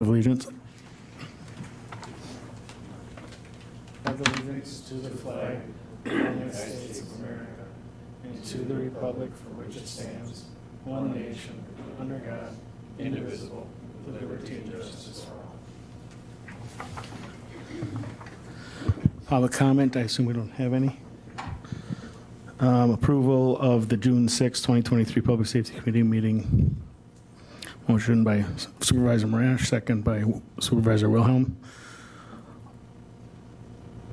Allegiance. Pledge allegiance to the flag of the United States of America and to the republic for which it stands, one nation, under God, indivisible, with liberty and justice for all. Public comment, I assume we don't have any. Approval of the June 6, 2023 Public Safety Committee meeting. Motion by Supervisor Marash, second by Supervisor Wilhelm.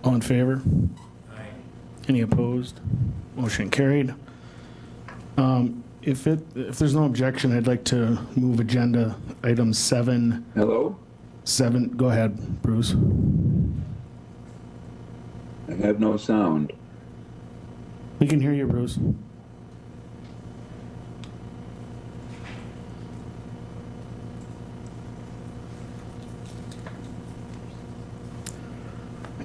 All in favor? Aye. Any opposed? Motion carried. If there's no objection, I'd like to move agenda item 7. Hello? 7, go ahead, Bruce. I have no sound. We can hear you, Bruce.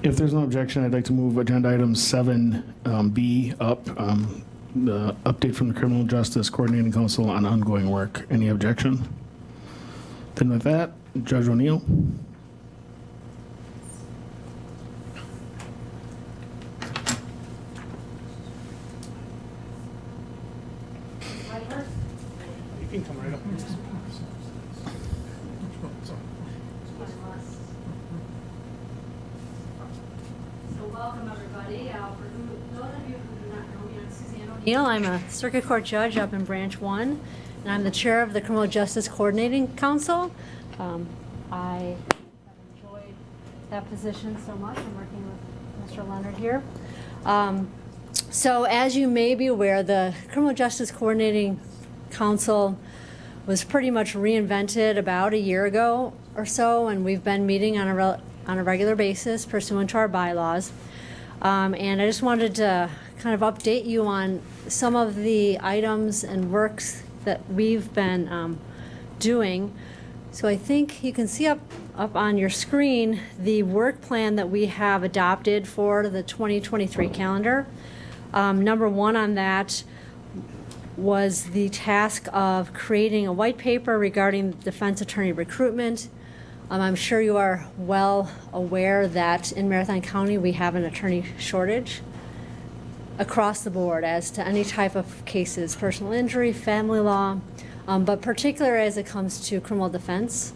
If there's no objection, I'd like to move agenda item 7B up, the update from the Criminal Justice Coordinating Council on ongoing work. Any objection? Then with that, Judge O'Neill. You can come right up. So welcome, everybody. For those of you who do not know me, I'm Suzanne O'Neill. I'm a circuit court judge up in Branch 1, and I'm the chair of the Criminal Justice Coordinating Council. I have enjoyed that position so much. I'm working with Mr. Leonard here. So as you may be aware, the Criminal Justice Coordinating Council was pretty much reinvented about a year ago or so, and we've been meeting on a regular basis pursuant to our bylaws. And I just wanted to kind of update you on some of the items and works that we've been doing. So I think you can see up on your screen the work plan that we have adopted for the 2023 calendar. Number 1 on that was the task of creating a white paper regarding defense attorney recruitment. I'm sure you are well aware that in Marathon County we have an attorney shortage across the board as to any type of cases, personal injury, family law, but particularly as it comes to criminal defense.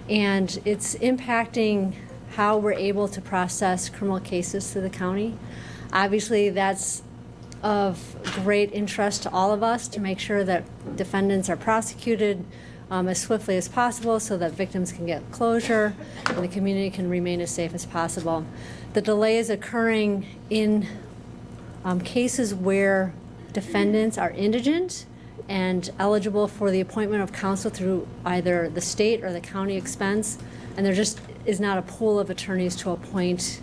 And it's impacting how we're able to process criminal cases through the county. Obviously, that's of great interest to all of us to make sure that defendants are prosecuted as swiftly as possible so that victims can get closure and the community can remain as safe as possible. The delay is occurring in cases where defendants are indigent and eligible for the appointment of counsel through either the state or the county expense, and there just is not a pool of attorneys to appoint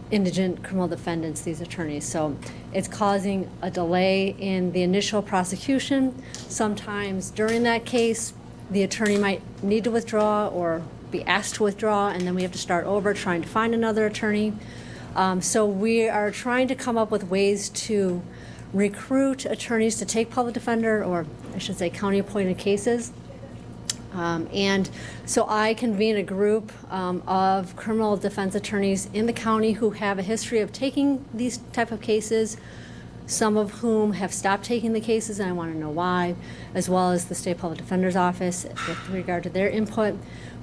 indigent criminal defendants, these attorneys. So it's causing a delay in the initial prosecution. Sometimes during that case, the attorney might need to withdraw or be asked to withdraw, and then we have to start over trying to find another attorney. So we are trying to come up with ways to recruit attorneys to take public defender, or I should say county appointed cases. And so I convene a group of criminal defense attorneys in the county who have a history of taking these type of cases, some of whom have stopped taking the cases, and I want to know why, as well as the State Public Defender's Office with regard to their input.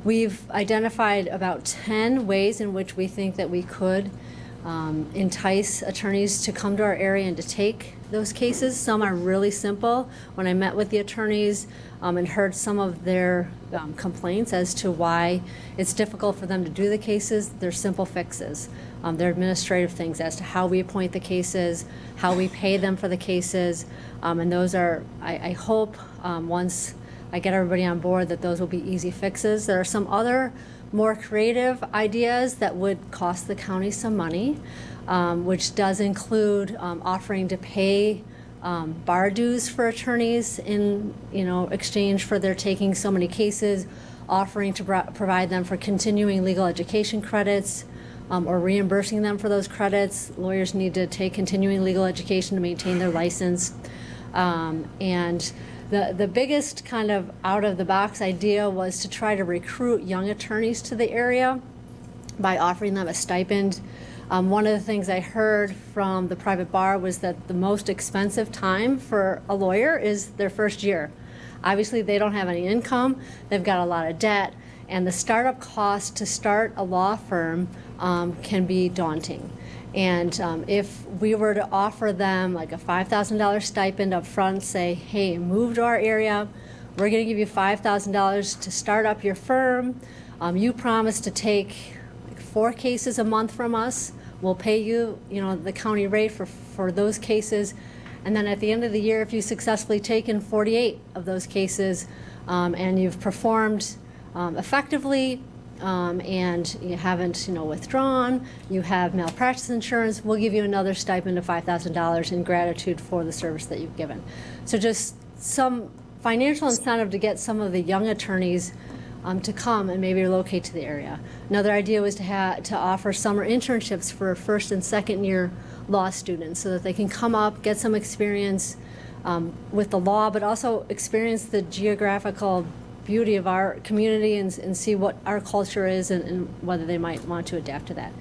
We've identified about 10 ways in which we think that we could entice attorneys to come to our area and to take those cases. Some are really simple. When I met with the attorneys and heard some of their complaints as to why it's difficult for them to do the cases, they're simple fixes. They're administrative things as to how we appoint the cases, how we pay them for the cases, and those are, I hope, once I get everybody on board, that those will be easy fixes. There are some other more creative ideas that would cost the county some money, which does include offering to pay bar dues for attorneys in exchange for their taking so many cases, offering to provide them for continuing legal education credits, or reimbursing them for those credits. Lawyers need to take continuing legal education to maintain their license. And The biggest kind of out-of-the-box idea was to try to recruit young attorneys to the area by offering them a stipend. One of the things I heard from the private bar was that the most expensive time for a lawyer is their first year. Obviously, they don't have any income, they've got a lot of debt, and the startup cost to start a law firm can be daunting. And if we were to offer them like a $5,000 stipend up front, say, hey, move to our area, we're going to give you $5,000 to start up your firm. You promise to take like 4 cases a month from us. We'll pay you, the county rate for those cases. And then at the end of the year, if you've successfully taken 48 of those cases and you've performed effectively, and you haven't, withdrawn, you have malpractice insurance, we'll give you another stipend of $5,000 in gratitude for the service that you've given. So just some financial incentive to get some of the young attorneys to come and maybe relocate to the area. Another idea was to offer summer internships for first and second year law students so that they can come up, get some experience with the law, but also experience the geographical beauty of our community and see what our culture is and whether they might want to adapt to that.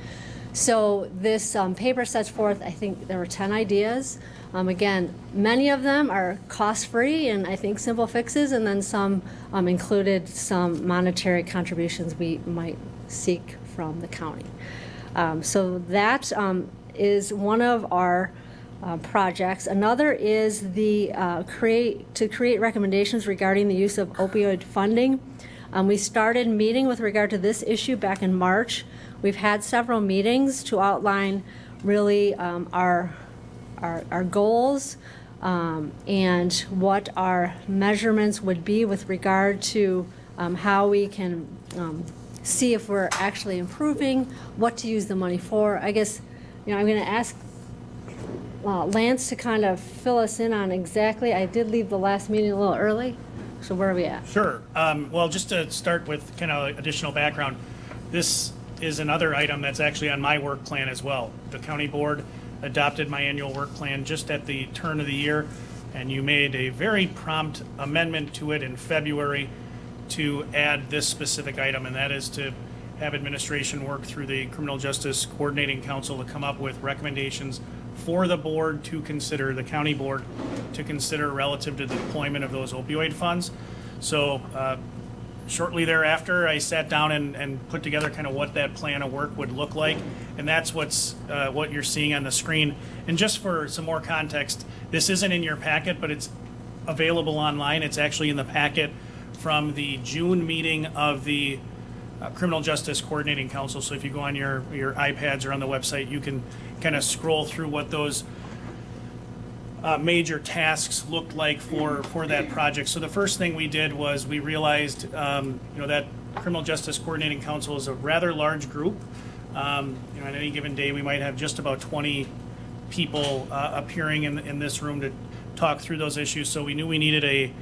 So this paper sets forth, I think there were 10 ideas. Again, many of them are cost-free and I think simple fixes, and then some included some monetary contributions we might seek from the county. So that is one of our projects. Another is the create recommendations regarding the use of opioid funding. We started meeting with regard to this issue back in March. We've had several meetings to outline really our goals and what our measurements would be with regard to how we can see if we're actually improving, what to use the money for. I guess, I'm going to ask Lance to kind of fill us in on exactly. I did leave the last meeting a little early, so where are we at? Sure. Well, just to start with kind of additional background, this is another item that's actually on my work plan as well. The county board adopted my annual work plan just at the turn of the year, and you made a very prompt amendment to it in February to add this specific item, and that is to have administration work through the Criminal Justice Coordinating Council to come up with recommendations for the board to consider, the county board to consider relative to the deployment of those opioid funds. So shortly thereafter, I sat down and put together kind of what that plan of work would look like, and that's what you're seeing on the screen. And just for some more context, this isn't in your packet, but it's available online. It's actually in the packet from the June meeting of the Criminal Justice Coordinating Council. So if you go on your iPads or on the website, you can kind of scroll through what those major tasks looked like for that project. So the first thing we did was we realized that Criminal Justice Coordinating Council is a rather large group. On any given day we might have just about 20 people appearing in this room to talk through those issues. So we knew we needed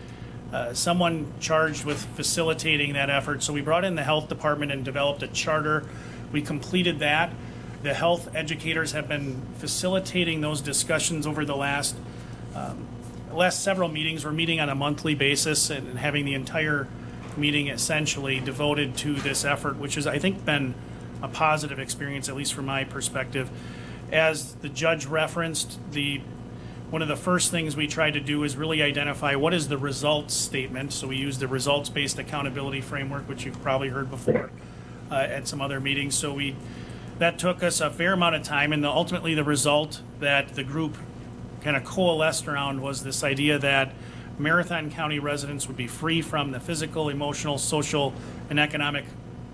someone charged with facilitating that effort. So we brought in the health department and developed a charter. We completed that. The health educators have been facilitating those discussions over the last several meetings. We're meeting on a monthly basis and having the entire meeting essentially devoted to this effort, which has, I think, been a positive experience, at least from my perspective. As the judge referenced, one of the first things we tried to do is really identify what is the results statement. So we use the results-based accountability framework, which you've probably heard before at some other meetings. So that took us a fair amount of time, and ultimately the result that the group kind of coalesced around was this idea that Marathon County residents would be free from the physical, emotional, social, and economic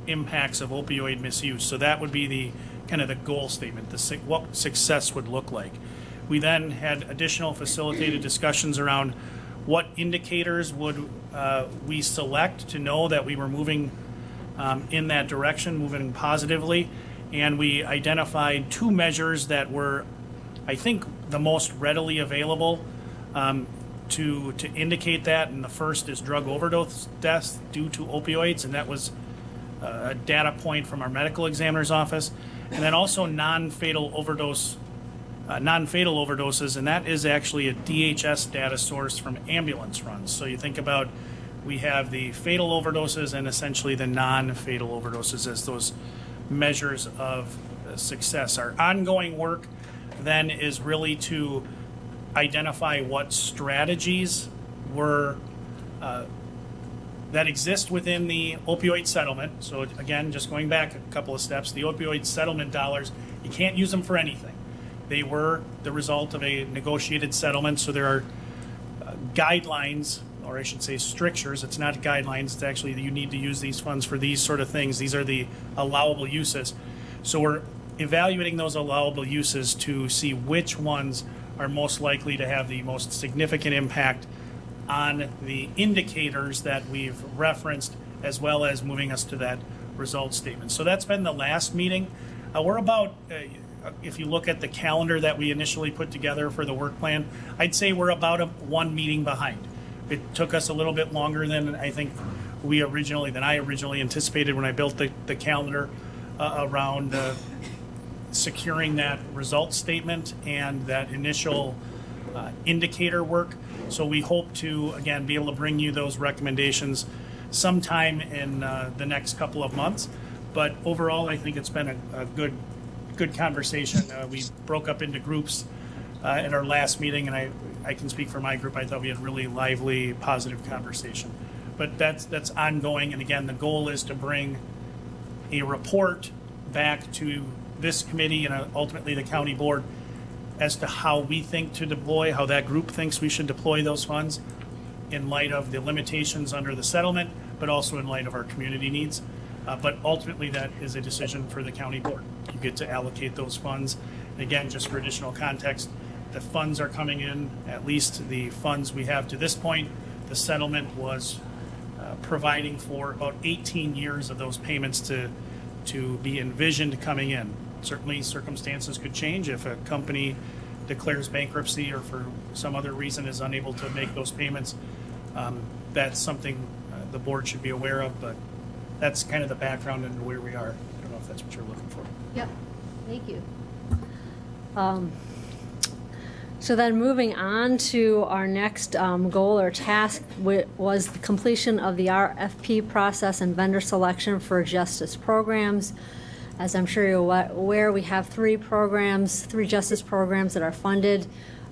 impacts of opioid misuse. So that would be the kind of the goal statement, what success would look like. We then had additional facilitated discussions around what indicators would we select to know that we were moving in that direction, moving positively. And we identified 2 measures that were, I think, the most readily available to indicate that. And the first is drug overdose deaths due to opioids, and that was a data point from our medical examiner's office. And then also non-fatal overdose non-fatal overdoses, and that is actually a DHS data source from ambulance runs. So you think about, we have the fatal overdoses and essentially the non-fatal overdoses as those measures of success. Our ongoing work then is really to identify what strategies were that exist within the opioid settlement. So again, just going back a couple of steps, the opioid settlement dollars, you can't use them for anything. They were the result of a negotiated settlement, so there are guidelines, or I should say strictures. It's not guidelines, it's actually you need to use these funds for these sort of things. These are the allowable uses. So we're evaluating those allowable uses to see which ones are most likely to have the most significant impact on the indicators that we've referenced, as well as moving us to that result statement. So that's been the last meeting. We're about, if you look at the calendar that we initially put together for the work plan, I'd say we're about one meeting behind. It took us a little bit longer than I think than I originally anticipated when I built the calendar around securing that result statement and that initial indicator work. So we hope to, again, be able to bring you those recommendations sometime in the next couple of months. But overall, I think it's been a good conversation. We broke up into groups at our last meeting, and I can speak for my group. I thought we had really lively, positive conversation. But that's ongoing, and again, the goal is to bring a report back to this committee and ultimately the county board as to how we think to deploy, how that group thinks we should deploy those funds in light of the limitations under the settlement, but also in light of our community needs. But ultimately, that is a decision for the county board. You get to allocate those funds. And again, just for additional context, the funds are coming in, at least the funds we have to this point. The settlement was providing for about 18 years of those payments to be envisioned coming in. Certainly, circumstances could change if a company declares bankruptcy or for some other reason is unable to make those payments. That's something the board should be aware of, but that's kind of the background and where we are. I don't know if that's what you're looking for. Yep, thank you. So then moving on to our next goal or task was the completion of the RFP process and vendor selection for justice programs. As I'm sure you're aware, we have three justice programs that are funded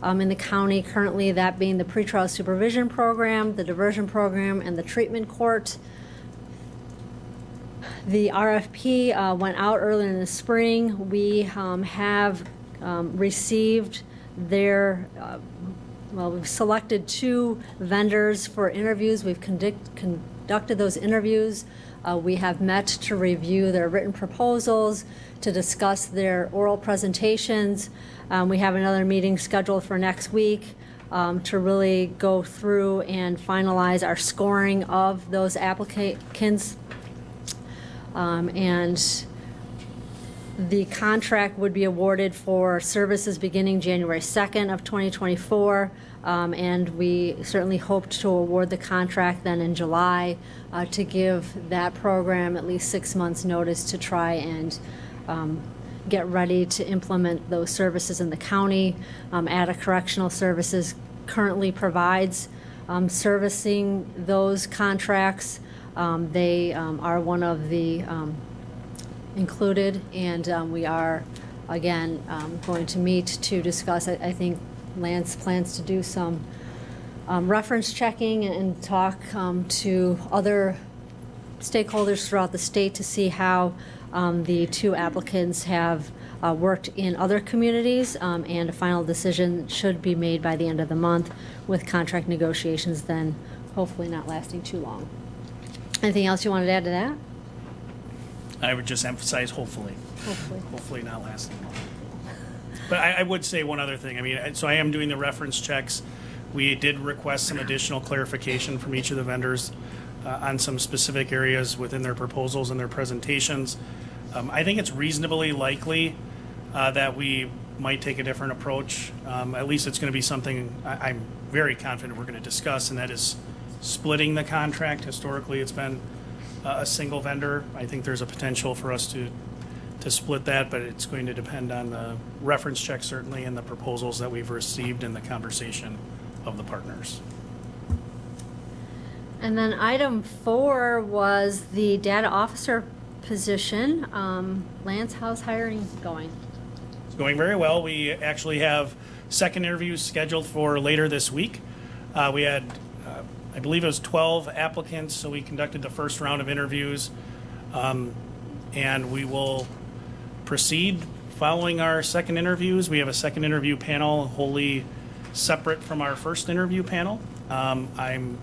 in the county currently, that being the pretrial supervision program, the diversion program, and the treatment court. The RFP went out earlier in the spring. We have received we've selected 2 vendors for interviews. We've conducted those interviews. We have met to review their written proposals, to discuss their oral presentations. We have another meeting scheduled for next week to really go through and finalize our scoring of those applicants. And the contract would be awarded for services beginning January 2nd of 2024. And we certainly hoped to award the contract then in July to give that program at least 6 months' notice to try and get ready to implement those services in the county. Ada Correctional Services currently provides servicing those contracts. They are one of the included, and we are, again, going to meet to discuss. I think Lance plans to do some reference checking and talk to other stakeholders throughout the state to see how the 2 applicants have worked in other communities, and a final decision should be made by the end of the month, with contract negotiations then hopefully not lasting too long. Anything else you wanted to add to that? I would just emphasize hopefully. Hopefully not lasting long. But I would say one other thing. I mean, so I am doing the reference checks. We did request some additional clarification from each of the vendors on some specific areas within their proposals and their presentations. I think it's reasonably likely that we might take a different approach. At least it's going to be something I'm very confident we're going to discuss, and that is splitting the contract. Historically, it's been a single vendor. I think there's a potential for us to to split that, but it's going to depend on the reference check certainly and the proposals that we've received and the conversation of the partners. And then item 4 was the data officer position. Lance, how's hiring going? It's going very well. We actually have second interviews scheduled for later this week. We had, I believe it was 12 applicants, so we conducted the first round of interviews. And we will proceed following our second interviews. We have a second interview panel wholly separate from our first interview panel. I'm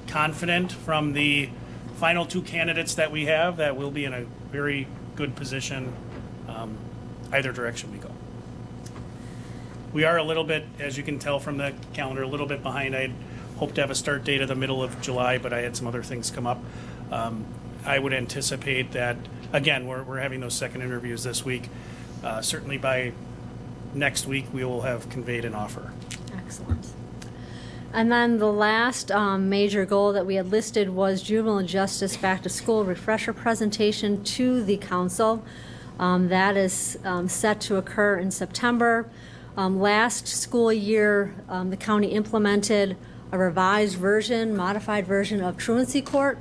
confident from the final 2 candidates that we have that we'll be in a very good position either direction we go. We are a little bit, as you can tell from the calendar, a little bit behind. I'd hoped to have a start date of the middle of July, but I had some other things come up. I would anticipate that, again, we're having those second interviews this week. Certainly by next week, we will have conveyed an offer. Excellent. And then the last major goal that we had listed was juvenile justice back to school refresher presentation to the council. That is set to occur in September. Last school year, the county implemented a revised version, modified version of truancy court.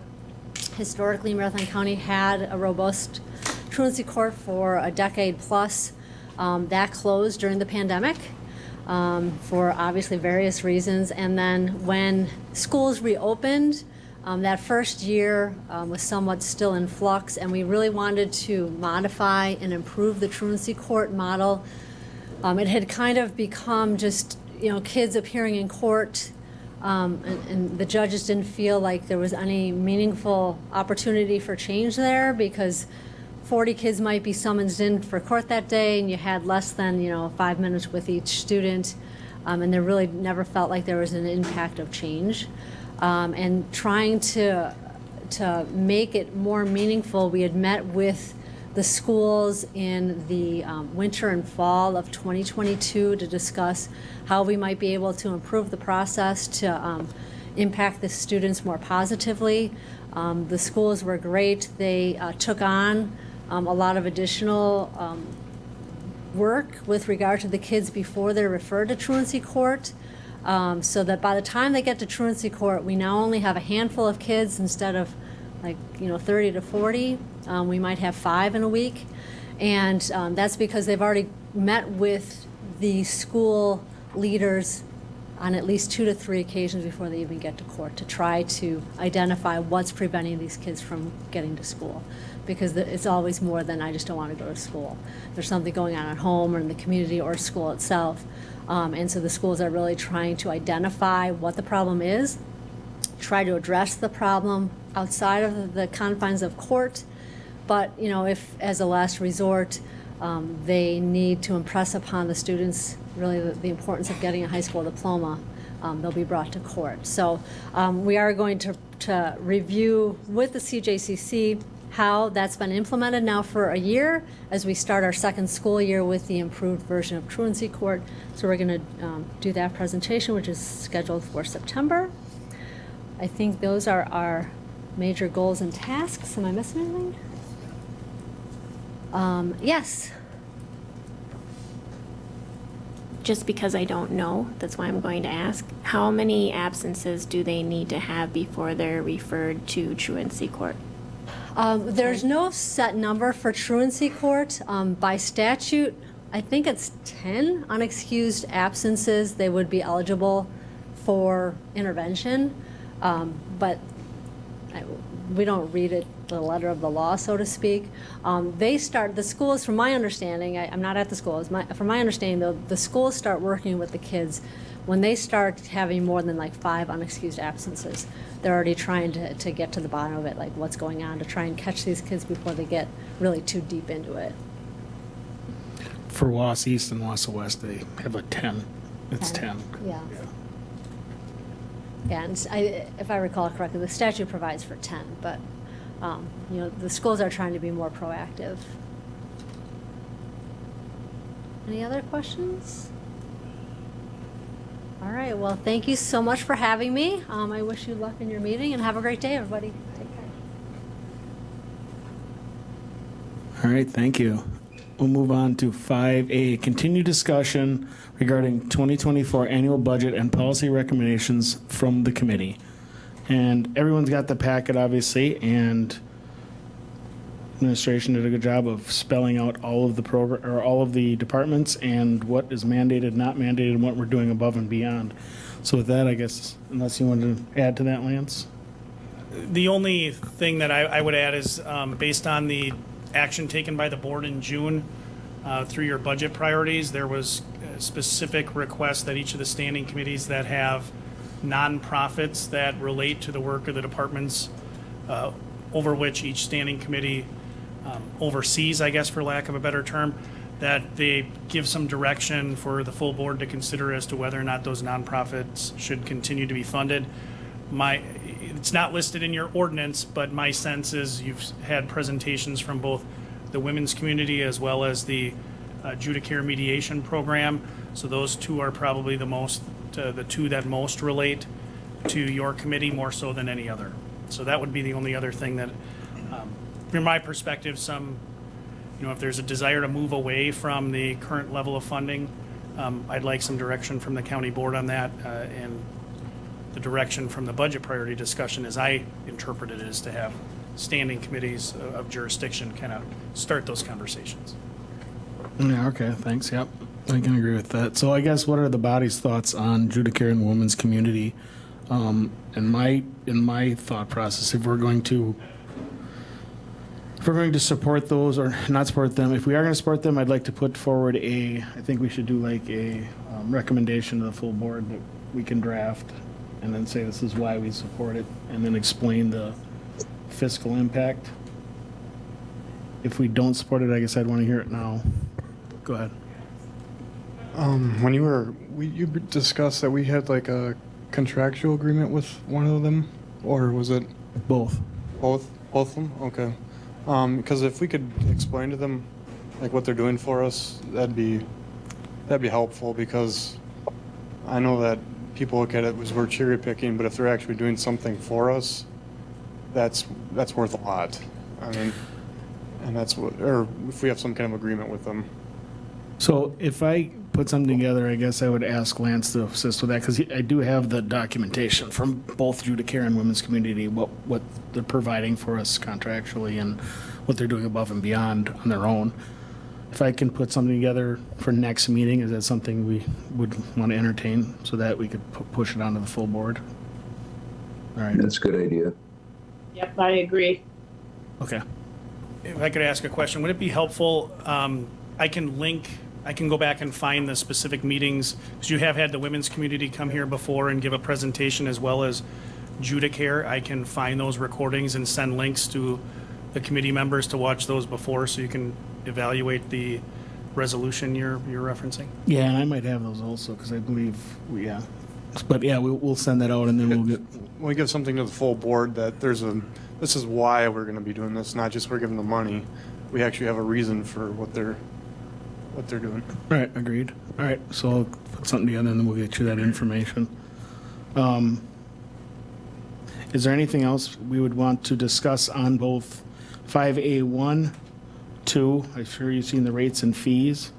Historically, Marathon County had a robust truancy court for a decade plus. That closed during the pandemic for obviously various reasons. And then when schools reopened, that first year was somewhat still in flux, and we really wanted to modify and improve the truancy court model. It had kind of become just, kids appearing in court, and the judges didn't feel like there was any meaningful opportunity for change there because 40 kids might be summoned in for court that day, and you had less than 5 minutes with each student, and there really never felt like there was an impact of change. And trying to make it more meaningful, we had met with the schools in the winter and fall of 2022 to discuss how we might be able to improve the process to impact the students more positively. The schools were great. They took on a lot of additional work with regard to the kids before they're referred to truancy court, so that by the time they get to truancy court, we now only have a handful of kids instead of 30 to 40. We might have 5 in a week, and that's because they've already met with the school leaders on at least 2 to 3 occasions before they even get to court to try to identify what's preventing these kids from getting to school. Because it's always more than I just don't want to go to school. There's something going on at home or in the community or school itself. And so the schools are really trying to identify what the problem is, try to address the problem outside of the confines of court. But, if as a last resort, they need to impress upon the students really the importance of getting a high school diploma, they'll be brought to court. So we are going to review with the CJCC how that's been implemented now for a year as we start our second school year with the improved version of truancy court. So we're going to do that presentation, which is scheduled for September. I think those are our major goals and tasks. Am I missing anything? Yes. Just because I don't know, that's why I'm going to ask. How many absences do they need to have before they're referred to truancy court? There's no set number for truancy court. By statute, I think it's 10 unexcused absences they would be eligible for intervention. But we don't read it, the letter of the law, so to speak. The schools, from my understanding, I'm not at the schools, from my understanding, though, the schools start working with the kids when they start having more than 5 unexcused absences. They're already trying to get to the bottom of it, what's going on, to try and catch these kids before they get really too deep into it. For Wausau East and Wausau West, they have a 10. It's 10. Yeah. Yeah, and if I recall correctly, the statute provides for 10, but the schools are trying to be more proactive. Any other questions? All right, well, thank you so much for having me. I wish you luck in your meeting, and have a great day, everybody. Take care. All right, thank you. we'll move on to 5A, continue discussion regarding 2024 annual budget and policy recommendations from the committee. And everyone's got the packet, obviously, and administration did a good job of spelling out all of the or all of the departments and what is mandated, not mandated, and what we're doing above and beyond. So with that, I guess, unless you want to add to that, Lance? The only thing that I would add is, based on the action taken by the board in June, through your budget priorities, there was a specific request that each of the standing committees that have nonprofits that relate to the work of the departments, over which each standing committee oversees, I guess, for lack of a better term, that they give some direction for the full board to consider as to whether or not those nonprofits should continue to be funded. It's not listed in your ordinance, but my sense is you've had presentations from both the women's community as well as the Judicare mediation program. So those two are probably the two that most relate to your committee more so than any other. So that would be the only other thing that, from my perspective, if there's a desire to move away from the current level of funding, I'd like some direction from the county board on that, and the direction from the budget priority discussion, as I interpret it, is to have standing committees of jurisdiction kind of start those conversations. Yeah, okay, thanks, yep. I can agree with that. So I guess what are the body's thoughts on Judicare and women's community? In my thought process, if we're going to support those or not support them, if we are going to support them, I'd like to put forward I think we should do like a recommendation to the full board that we can draft and then say this is why we support it and then explain the fiscal impact. If we don't support it, I guess I'd want to hear it now. Go ahead. When you discussed that we had like a contractual agreement with one of them, or was it Both. both of them? Okay. Because if we could explain to them like what they're doing for us, that'd be helpful, because I know that people look at it as we're cherry picking, but if they're actually doing something for us, that's worth a lot. I mean, and or if we have some kind of agreement with them. So if I put something together, I guess I would ask Lance to assist with that, because I do have the documentation from both Judicare and Women's Community, what they're providing for us contractually and what they're doing above and beyond on their own. If I can put something together for next meeting, is that something we would want to entertain so that we could push it onto the full board? All right, That's a good idea. Yep, I agree. okay. If I could ask a question, would it be helpful, I can go back and find the specific meetings, because you have had the women's community come here before and give a presentation, as well as Judicare. I can find those recordings and send links to the committee members to watch those before, so you can evaluate the resolution you're referencing. Yeah, and I might have those also, because I believe, but yeah, we'll send that out and then we'll get, When we give something to the full board that this is why we're going to be doing this, not just we're giving them money. We actually have a reason for what they're doing. all right, agreed. All right, so I'll put something together and then we'll get you that information. Is there anything else we would want to discuss on both 5A1, 2, I'm sure you've seen the rates and fees,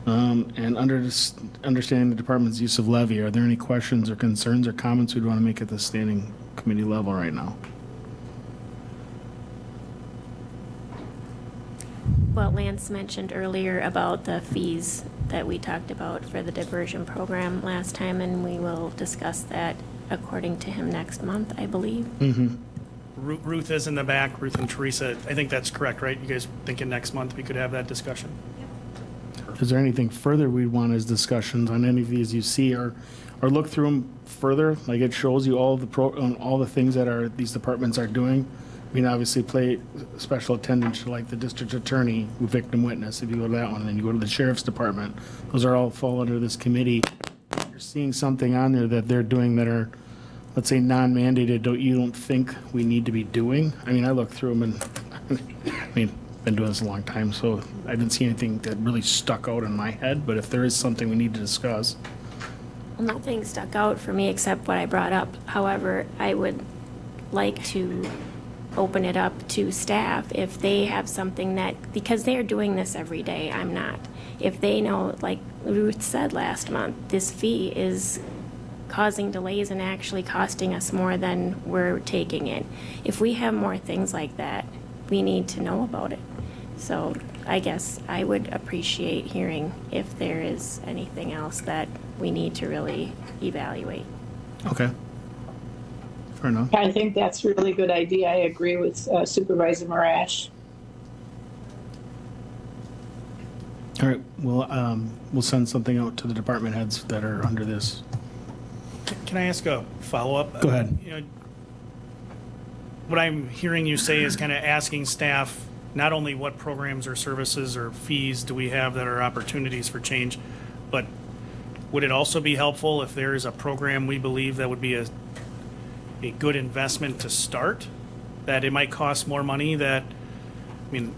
and understanding the department's use of levy? Are there any questions or concerns or comments we'd want to make at the standing committee level right now? Well, Lance mentioned earlier about the fees that we talked about for the diversion program last time, and we will discuss that according to him next month, I believe. Ruth is in the back, Ruth and Teresa. I think that's correct, right? You guys thinking next month we could have that discussion? Is there anything further we'd want as discussions on any of these you see, or look through them further? Like it shows you all the things that these departments are doing. I mean, obviously pay special attention to like the district attorney, victim witness, if you go to that one, and then you go to the sheriff's department. Those are all fall under this committee. You're seeing something on there that they're doing that are, let's say, non-mandated, you don't think we need to be doing? I mean, I looked through them and, been doing this a long time, so I didn't see anything that really stuck out in my head, but if there is something we need to discuss. Well, nothing stuck out for me except what I brought up. However, I would like to open it up to staff if they have something that, because they're doing this every day, I'm not. If they know, like Ruth said last month, this fee is causing delays and actually costing us more than we're taking in. If we have more things like that, we need to know about it. So I guess I would appreciate hearing if there is anything else that we need to really evaluate. Okay. Fair enough. I think that's a really good idea. I agree with Supervisor Marash. All right, we'll send something out to the department heads that are under this. Can I ask a follow-up? Go ahead. You know, what I'm hearing you say is kind of asking staff not only what programs or services or fees do we have that are opportunities for change, but would it also be helpful if there is a program we believe that would be a good investment to start, that it might cost more money, that, I mean,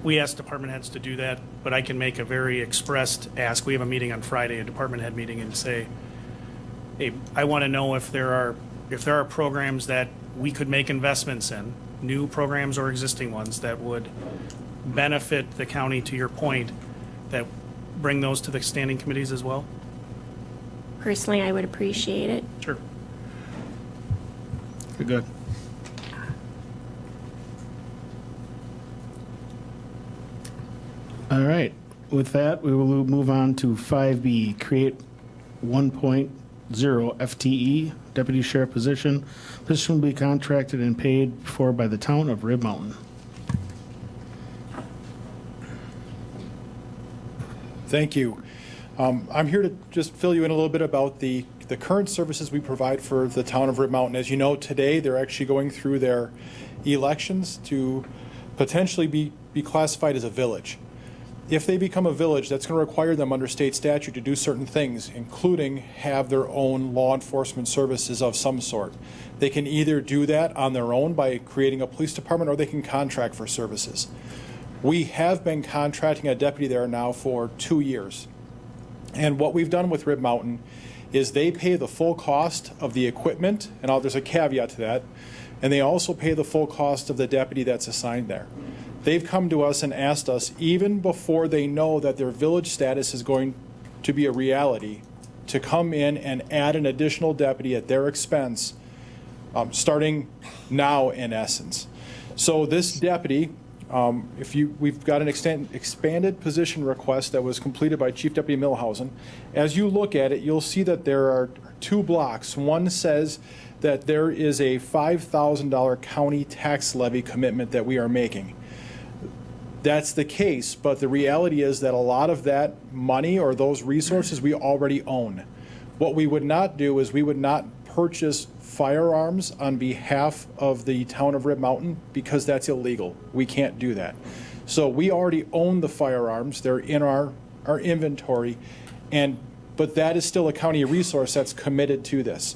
we ask department heads to do that, but I can make a very expressed ask. We have a meeting on Friday, a department head meeting, and say, hey, I want to know if there are programs that we could make investments in, new programs or existing ones that would benefit the county, to your point, that bring those to the standing committees as well? Personally, I would appreciate it. Sure. You're good. All right. With that, we will move on to 5B, create 1.0 FTE, deputy sheriff position. This will be contracted and paid for by the town of Rib Mountain. Thank you. I'm here to just fill you in a little bit about the current services we provide for the town of Rib Mountain. As you know, today they're actually going through their elections to potentially be classified as a village. If they become a village, that's going to require them under state statute to do certain things, including have their own law enforcement services of some sort. They can either do that on their own by creating a police department, or they can contract for services. We have been contracting a deputy there now for 2 years. And what we've done with Rib Mountain is they pay the full cost of the equipment, and there's a caveat to that, and they also pay the full cost of the deputy that's assigned there. They've come to us and asked us, even before they know that their village status is going to be a reality, to come in and add an additional deputy at their expense, starting now in essence. So this deputy, we've got an expanded position request that was completed by Chief Deputy Millhausen. As you look at it, you'll see that there are 2 blocks. One says that there is a $5,000 county tax levy commitment that we are making. That's the case, but the reality is that a lot of that money or those resources we already own. What we would not do is we would not purchase firearms on behalf of the town of Rib Mountain, because that's illegal. We can't do that. So we already own the firearms. They're in our inventory, but that is still a county resource that's committed to this.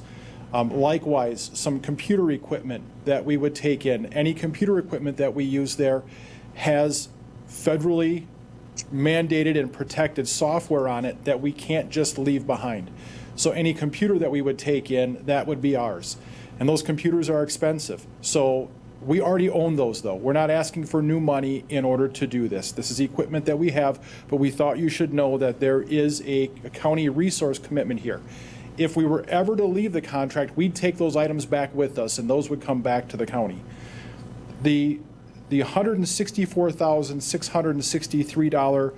Likewise, some computer equipment that we would take in. Any computer equipment that we use there has federally mandated and protected software on it that we can't just leave behind. So any computer that we would take in, that would be ours. And those computers are expensive. So we already own those, though. We're not asking for new money in order to do this. This is equipment that we have, but we thought you should know that there is a county resource commitment here. If we were ever to leave the contract, we'd take those items back with us, and those would come back to the county. The $164,663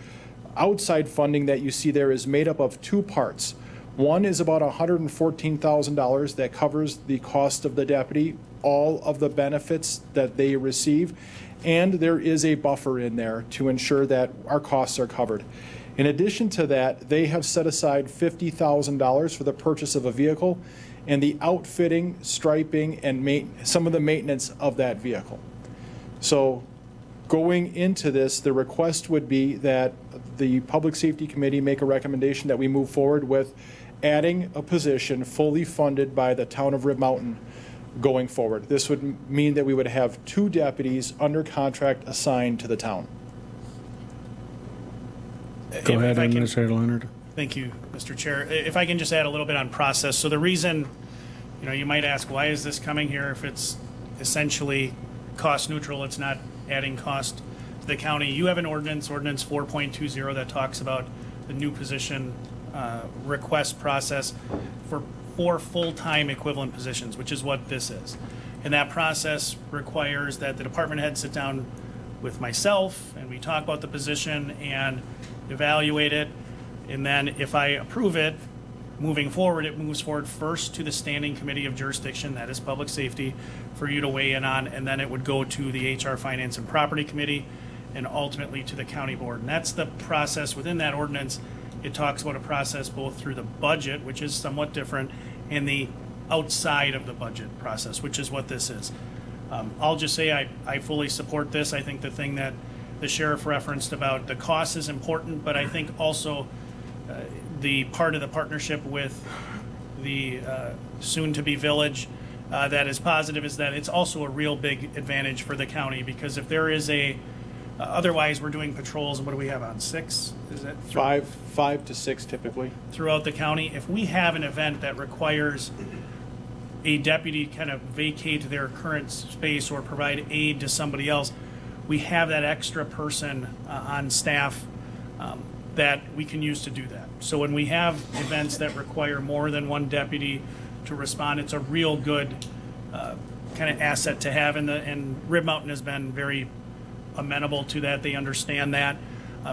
outside funding that you see there is made up of 2 parts. One is about $114,000 that covers the cost of the deputy, all of the benefits that they receive, and there is a buffer in there to ensure that our costs are covered. In addition to that, they have set aside $50,000 for the purchase of a vehicle and the outfitting, striping, and some of the maintenance of that vehicle. So going into this, the request would be that the Public Safety Committee make a recommendation that we move forward with adding a position fully funded by the town of Rib Mountain going forward. This would mean that we would have 2 deputies under contract assigned to the town. Go ahead, If I can- Administrator Leonard. Thank you, Mr. Chair. If I can just add a little bit on process. So the reason, you might ask, why is this coming here if it's essentially cost neutral. It's not adding cost to the county. You have an ordinance 4.20, that talks about the new position request process for 4 full-time equivalent positions, which is what this is. And that process requires that the department head sit down with myself and we talk about the position and evaluate it. And then if I approve it, moving forward, it moves forward first to the Standing Committee of Jurisdiction, that is Public Safety, for you to weigh in on, and then it would go to the HR, Finance, and Property Committee, and ultimately to the County Board. And that's the process within that ordinance. It talks about a process both through the budget, which is somewhat different, and the outside of the budget process, which is what this is. I'll just say I fully support this. I think the thing that the sheriff referenced about the cost is important, but I think also the part of the partnership with the soon-to-be village that is positive is that it's also a real big advantage for the county, because if there is otherwise we're doing patrols, what do we have on, 6? Is that 5 to 6 typically. throughout the county? If we have an event that requires a deputy kind of vacate their current space or provide aid to somebody else, we have that extra person on staff that we can use to do that. So when we have events that require more than one deputy to respond, it's a real good kind of asset to have. And Rib Mountain has been very amenable to that. They understand that.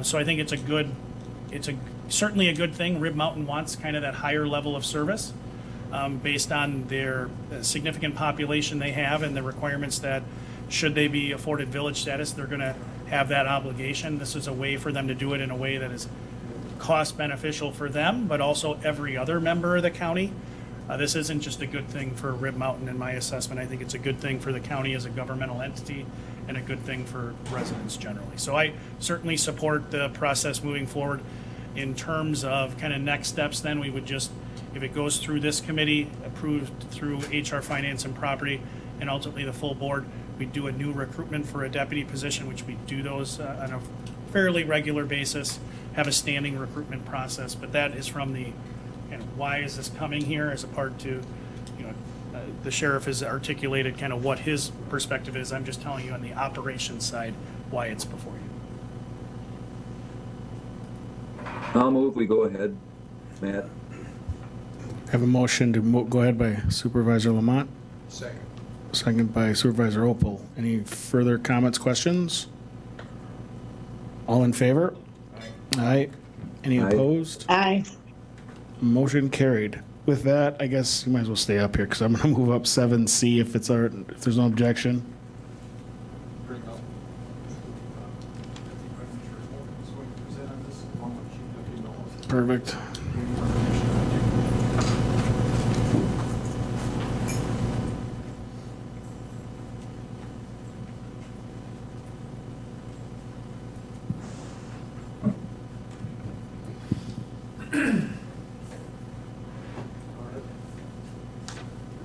So I think it's certainly a good thing. Rib Mountain wants kind of that higher level of service based on their significant population they have and the requirements that should they be afforded village status, they're going to have that obligation. This is a way for them to do it in a way that is cost beneficial for them, but also every other member of the county. This isn't just a good thing for Rib Mountain in my assessment. I think it's a good thing for the county as a governmental entity and a good thing for residents generally. So I certainly support the process moving forward. In terms of kind of next steps, then we would just, if it goes through this committee, approved through HR, Finance, and Property, and ultimately the full board, we do a new recruitment for a deputy position, which we do those on a fairly regular basis, have a standing recruitment process. But that is from the, why is this coming here, as a part to, the sheriff has articulated kind of what his perspective is. I'm just telling you on the operations side why it's before you. I'll move, we go ahead, Matt. Have a motion to go ahead by Supervisor Lamont. Second by Supervisor Opel. Any further comments, questions? All in favor? Aye. Any Aye. opposed? Aye. Motion carried. With that, I guess you might as well stay up here because I'm going to move up 7C if there's no objection. Perfect.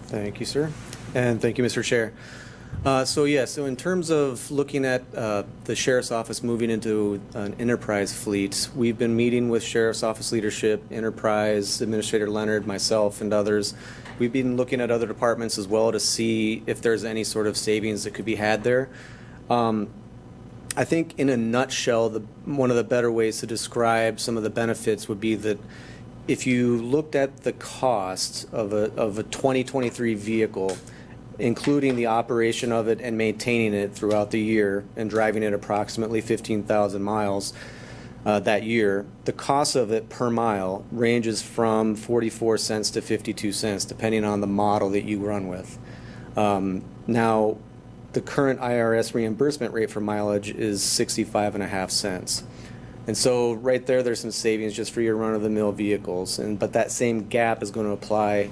Thank you, sir. And thank you, Mr. Chair. So in terms of looking at the Sheriff's Office moving into an enterprise fleet, we've been meeting with Sheriff's Office leadership, Enterprise, Administrator Leonard, myself, and others. We've been looking at other departments as well to see if there's any sort of savings that could be had there. I think in a nutshell, one of the better ways to describe some of the benefits would be that if you looked at the cost of a 2023 vehicle, including the operation of it and maintaining it throughout the year and driving it approximately 15,000 miles that year, the cost of it per mile ranges from 44 cents to 52 cents, depending on the model that you run with. Now, the current IRS reimbursement rate for mileage is 65.5 cents. And so right there's some savings just for your run-of-the-mill vehicles. But that same gap is going to apply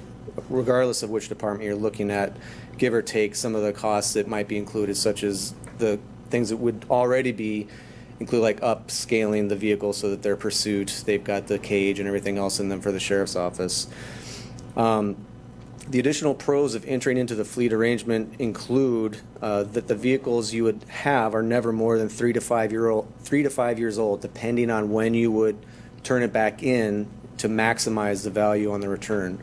regardless of which department you're looking at, give or take some of the costs that might be included, such as the things that would already be included, like upscaling the vehicle so that their pursuit, they've got the cage and everything else in them for the sheriff's office. The additional pros of entering into the fleet arrangement include that the vehicles you would have are never more than 3 to 5 years old, depending on when you would turn it back in to maximize the value on the return.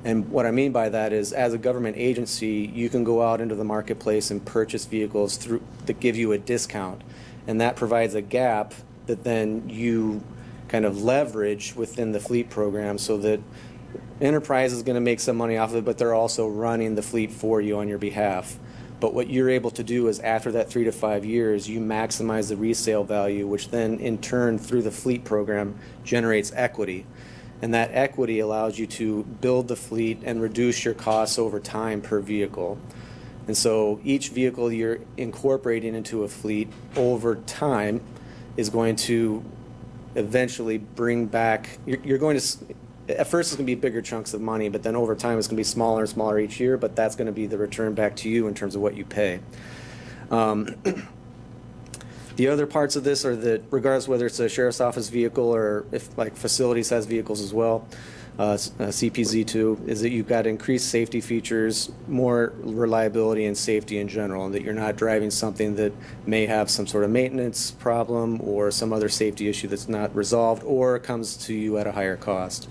And what I mean by that is, as a government agency, you can go out into the marketplace and purchase vehicles that give you a discount. And that provides a gap that then you kind of leverage within the fleet program, so that Enterprise is going to make some money off of it, but they're also running the fleet for you on your behalf. But what you're able to do is, after that 3 to 5 years, you maximize the resale value, which then in turn through the fleet program generates equity. And that equity allows you to build the fleet and reduce your costs over time per vehicle. And so each vehicle you're incorporating into a fleet over time is going to eventually bring back, you're going to, at first it's going to be bigger chunks of money, but then over time it's going to be smaller and smaller each year, but that's going to be the return back to you in terms of what you pay. The other parts of this are that, regardless whether it's a sheriff's office vehicle or if like facilities has vehicles as well, CPZ2, is that you've got increased safety features, more reliability and safety in general, and that you're not driving something that may have some sort of maintenance problem or some other safety issue that's not resolved or comes to you at a higher cost.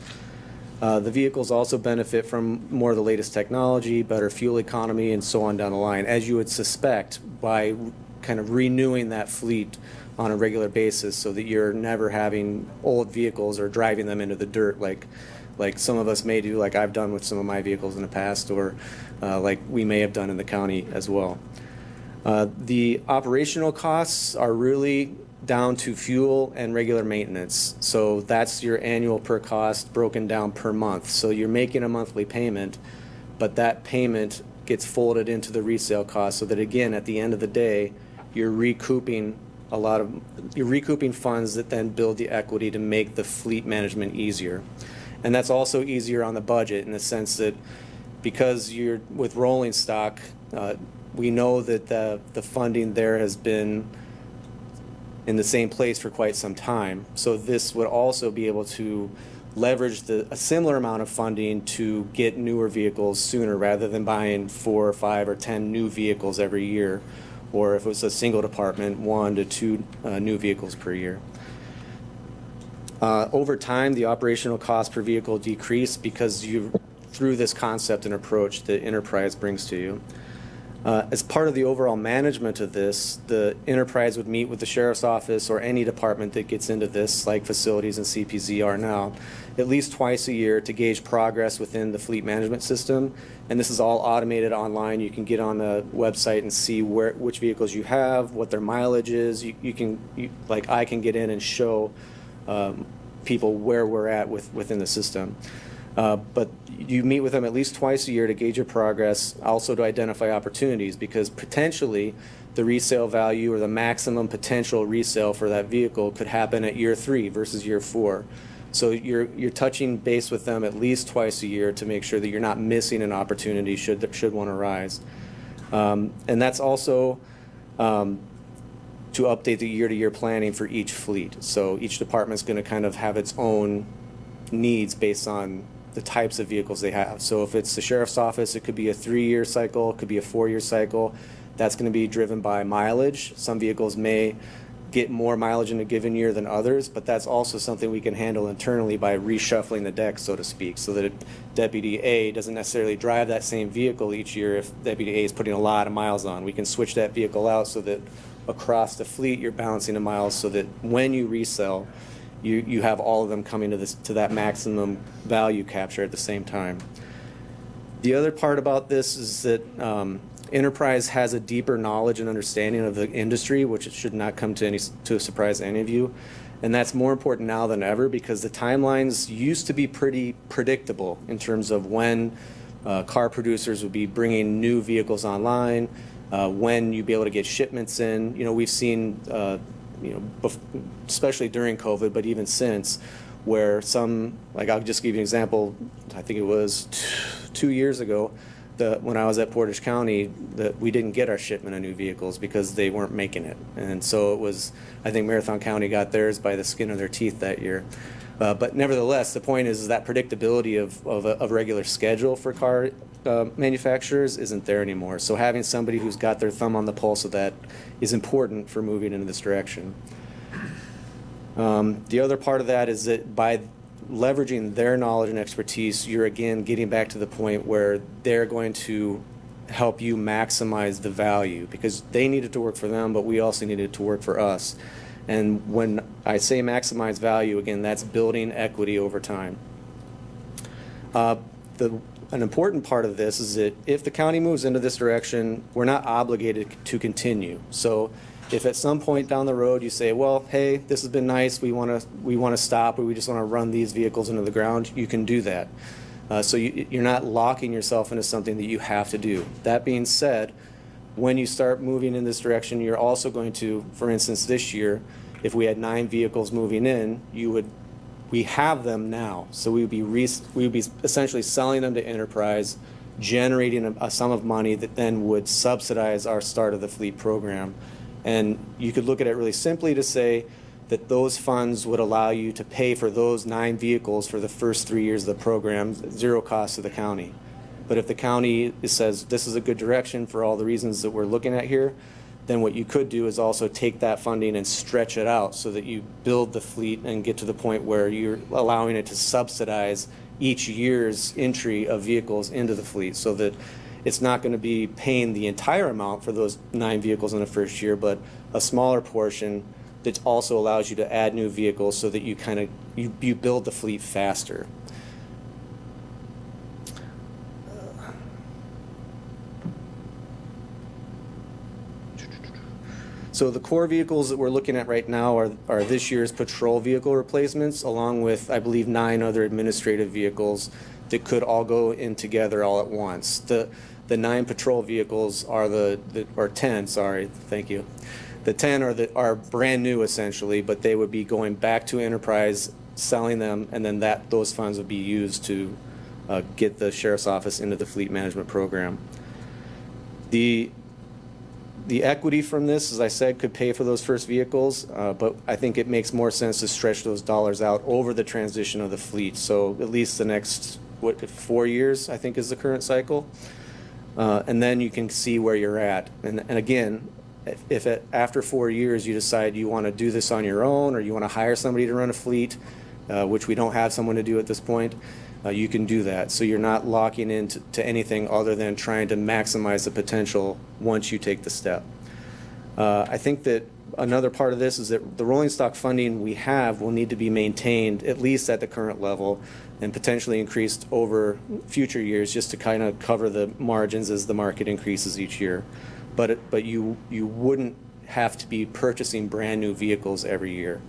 The vehicles also benefit from more of the latest technology, better fuel economy, and so on down the line, as you would suspect, by kind of renewing that fleet on a regular basis, so that you're never having old vehicles or driving them into the dirt like some of us may do, like I've done with some of my vehicles in the past, or like we may have done in the county as well. The operational costs are really down to fuel and regular maintenance. So that's your annual per cost broken down per month. So you're making a monthly payment, but that payment gets folded into the resale cost, so that again, at the end of the day, you're recouping funds that then build the equity to make the fleet management easier. And that's also easier on the budget, in the sense that because you're with rolling stock, we know that the funding there has been in the same place for quite some time. So this would also be able to leverage a similar amount of funding to get newer vehicles sooner, rather than buying 4 or 5 or 10 new vehicles every year, or if it was a single department, 1 to 2 new vehicles per year. Over time, the operational cost per vehicle decrease because through this concept and approach that Enterprise brings to you. As part of the overall management of this, the Enterprise would meet with the Sheriff's Office or any department that gets into this, like facilities and CPZ are now, at least twice a year to gauge progress within the fleet management system. And this is all automated online. You can get on the website and see which vehicles you have, what their mileage is. Like I can get in and show people where we're at within the system. But you meet with them at least twice a year to gauge your progress, also to identify opportunities, because potentially the resale value or the maximum potential resale for that vehicle could happen at year 3 versus year 4. So you're touching base with them at least twice a year to make sure that you're not missing an opportunity should one arise. And that's also to update the year-to-year planning for each fleet. So each department's going to kind of have its own needs based on the types of vehicles they have. So if it's the Sheriff's Office, it could be a 3-year cycle, it could be a 4-year cycle. That's going to be driven by mileage. Some vehicles may get more mileage in a given year than others, but that's also something we can handle internally by reshuffling the deck, so to speak, so that Deputy A doesn't necessarily drive that same vehicle each year if Deputy A is putting a lot of miles on. We can switch that vehicle out so that across the fleet you're balancing the miles, so that when you resell, you have all of them coming to that maximum value capture at the same time. The other part about this is that Enterprise has a deeper knowledge and understanding of the industry, which it should not come to surprise any of you. And that's more important now than ever, because the timelines used to be pretty predictable in terms of when car producers would be bringing new vehicles online, when you'd be able to get shipments in. You know, we've seen, especially during COVID, but even since, where some, like I'll just give you an example, I think it was 2 years ago, when I was at Portage County, that we didn't get our shipment of new vehicles because they weren't making it. And so it was, I think Marathon County got theirs by the skin of their teeth that year. But nevertheless, the point is that predictability of a regular schedule for car manufacturers isn't there anymore. So having somebody who's got their thumb on the pulse of that is important for moving in this direction. The other part of that is that by leveraging their knowledge and expertise, you're again getting back to the point where they're going to help you maximize the value, because they need it to work for them, but we also need it to work for us. And when I say maximize value, again, that's building equity over time. An important part of this is that if the county moves into this direction, we're not obligated to continue. So if at some point down the road you say, well, hey, this has been nice, we want to stop, or we just want to run these vehicles into the ground, you can do that. So you're not locking yourself into something that you have to do. That being said, when you start moving in this direction, you're also going to, for instance, this year, if we had 9 vehicles moving in, we have them now. So we would be essentially selling them to Enterprise, generating a sum of money that then would subsidize our start of the fleet program. And you could look at it really simply to say that those funds would allow you to pay for those 9 vehicles for the first 3 years of the program, zero cost to the county. But if the county says this is a good direction for all the reasons that we're looking at here, then what you could do is also take that funding and stretch it out so that you build the fleet and get to the point where you're allowing it to subsidize each year's entry of vehicles into the fleet, so that it's not going to be paying the entire amount for those 9 vehicles in the first year, but a smaller portion that also allows you to add new vehicles so that you build the fleet faster. So the core vehicles that we're looking at right now are this year's patrol vehicle replacements, along with, I believe, 9 other administrative vehicles that could all go in together all at once. The 9 patrol vehicles are or 10, sorry, thank you. The 10 are brand new essentially, but they would be going back to Enterprise, selling them, and then those funds would be used to get the Sheriff's Office into the fleet management program. The equity from this, as I said, could pay for those first vehicles, but I think it makes more sense to stretch those dollars out over the transition of the fleet. So at least the next, 4 years, I think is the current cycle. And then you can see where you're at. And again, if after 4 years you decide you want to do this on your own, or you want to hire somebody to run a fleet, which we don't have someone to do at this point, you can do that. So you're not locking into anything other than trying to maximize the potential once you take the step. I think that another part of this is that the rolling stock funding we have will need to be maintained at least at the current level, and potentially increased over future years, just to kind of cover the margins as the market increases each year. But you wouldn't have to be purchasing brand new vehicles every year.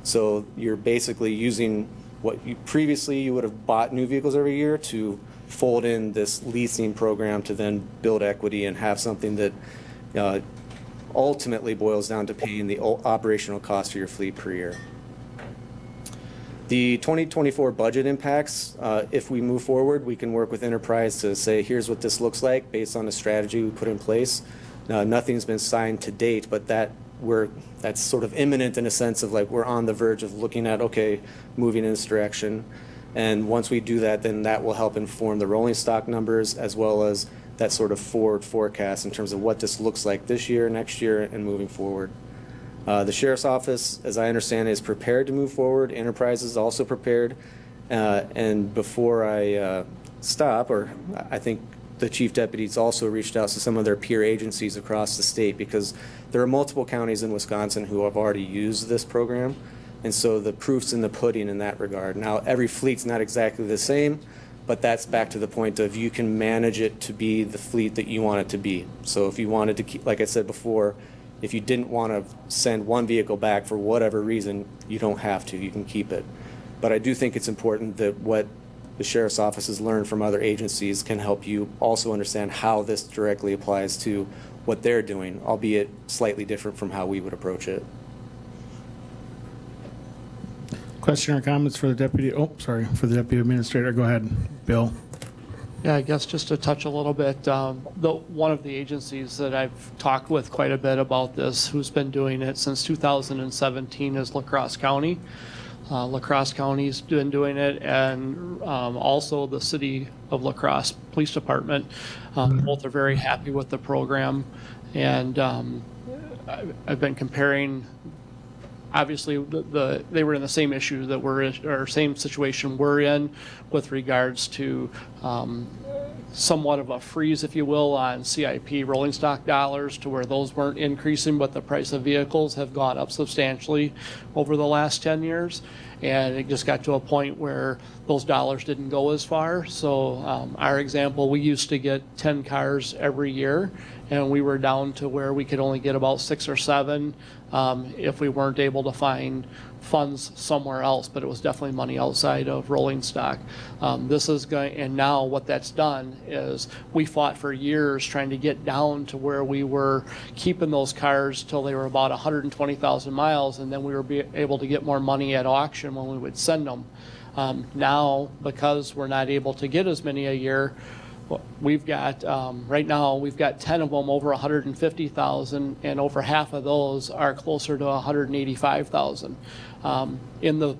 So you're basically using what you would have bought new vehicles every year to fold in this leasing program to then build equity and have something that ultimately boils down to paying the operational cost for your fleet per year. The 2024 budget impacts, if we move forward, we can work with Enterprise to say, here's what this looks like based on the strategy we put in place. Nothing's been signed to date, but that's sort of imminent in a sense of like we're on the verge of looking at, okay, moving in this direction. And once we do that, then that will help inform the rolling stock numbers, as well as that sort of forward forecast in terms of what this looks like this year, next year, and moving forward. The Sheriff's Office, as I understand, is prepared to move forward. Enterprise is also prepared. And before I stop, or I think the Chief Deputy's also reached out to some of their peer agencies across the state, because there are multiple counties in Wisconsin who have already used this program. And so the proof's in the pudding in that regard. Now, every fleet's not exactly the same, but that's back to the point of you can manage it to be the fleet that you want it to be. So if you wanted to keep, like I said before, if you didn't want to send one vehicle back for whatever reason, you don't have to. You can keep it. But I do think it's important that what the Sheriff's Office has learned from other agencies can help you also understand how this directly applies to what they're doing, albeit slightly different from how we would approach it. Question or comments for the deputy? Oh, sorry, for the deputy administrator. Go ahead, Bill. Yeah, I guess just to touch a little bit, one of the agencies that I've talked with quite a bit about this, who's been doing it since 2017, is La Crosse County. La Crosse County's been doing it, and also the City of La Crosse Police Department. Both are very happy with the program, and I've been comparing obviously they were in the same issue that or same situation we're in with regards to somewhat of a freeze, if you will, on CIP rolling stock dollars, to where those weren't increasing, but the price of vehicles have gone up substantially over the last 10 years. And it just got to a point where those dollars didn't go as far. So our example, we used to get 10 cars every year, and we were down to where we could only get about 6 or 7 if we weren't able to find funds somewhere else, but it was definitely money outside of rolling stock. This is going, and now what that's done is we fought for years trying to get down to where we were keeping those cars till they were about 120,000 miles, and then we were able to get more money at auction when we would send them. Now, because we're not able to get as many a year, we've got, right now, we've got 10 of them over 150,000, and over half of those are closer to 185,000. In the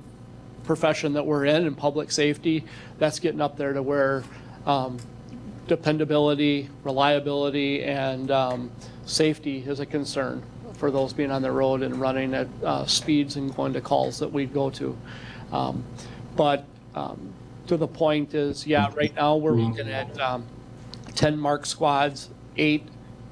profession that we're in public safety, that's getting up there to where dependability, reliability, and safety is a concern for those being on the road and running at speeds and going to calls that we'd go to. But to the point is, yeah, right now we're looking at 10 MARC squads, 8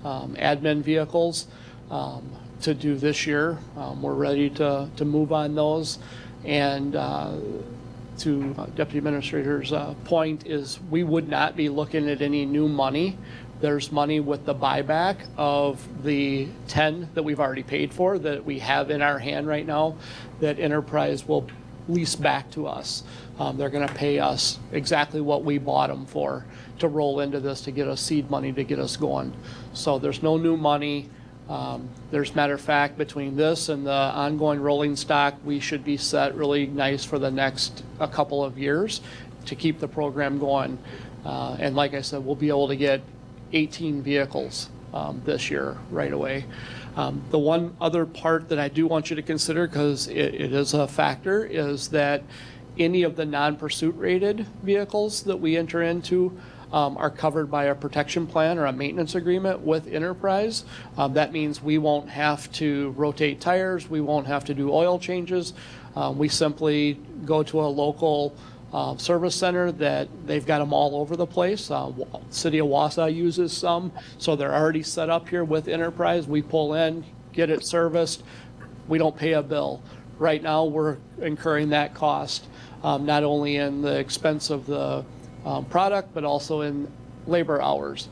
admin vehicles to do this year. We're ready to move on those. And to Deputy Administrator's point is, we would not be looking at any new money. There's money with the buyback of the 10 that we've already paid for, that we have in our hand right now, that Enterprise will lease back to us. They're going to pay us exactly what we bought them for to roll into this, to get us seed money to get us going. So there's no new money. There's, matter of fact, between this and the ongoing rolling stock, we should be set really nice for the next a couple of years to keep the program going. And like I said, we'll be able to get 18 vehicles this year right away. The one other part that I do want you to consider, because it is a factor, is that any of the non-pursuit rated vehicles that we enter into are covered by a protection plan or a maintenance agreement with Enterprise. That means we won't have to rotate tires, we won't have to do oil changes. We simply go to a local service center that they've got them all over the place. City of Wausau uses some, so they're already set up here with Enterprise. We pull in, get it serviced, we don't pay a bill. Right now we're incurring that cost, not only in the expense of the product, but also in labor hours.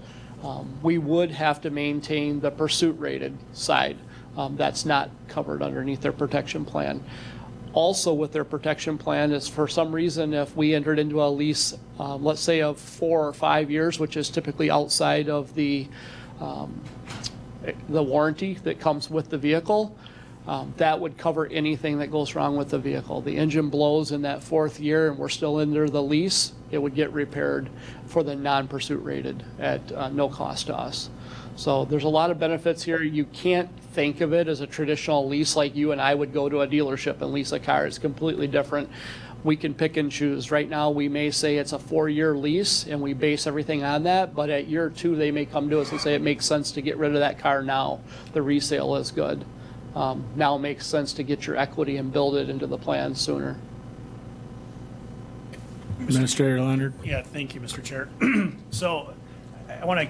We would have to maintain the pursuit rated side. That's not covered underneath their protection plan. Also with their protection plan is, for some reason, if we entered into a lease, let's say of 4 or 5 years, which is typically outside of the warranty that comes with the vehicle, that would cover anything that goes wrong with the vehicle. The engine blows in that 4th year and we're still under the lease, it would get repaired for the non-pursuit rated at no cost to us. So there's a lot of benefits here. You can't think of it as a traditional lease like you and I would go to a dealership and lease a car. It's completely different. We can pick and choose. Right now we may say it's a 4-year lease and we base everything on that, but at year 2 they may come to us and say it makes sense to get rid of that car now. The resale is good. Now it makes sense to get your equity and build it into the plan sooner. Administrator Leonard. Yeah, thank you, Mr. Chair. So I want to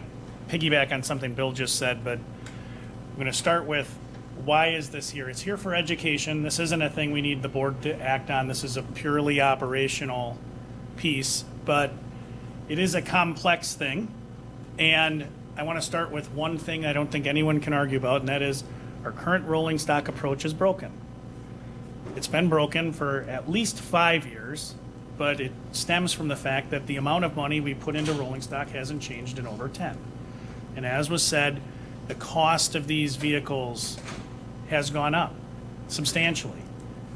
piggyback on something Bill just said, but I'm going to start with, why is this here? It's here for education. This isn't a thing we need the board to act on. This is a purely operational piece, but it is a complex thing. And I want to start with one thing I don't think anyone can argue about, and that is our current rolling stock approach is broken. It's been broken for at least 5 years, but it stems from the fact that the amount of money we put into rolling stock hasn't changed in over 10. And as was said, the cost of these vehicles has gone up substantially.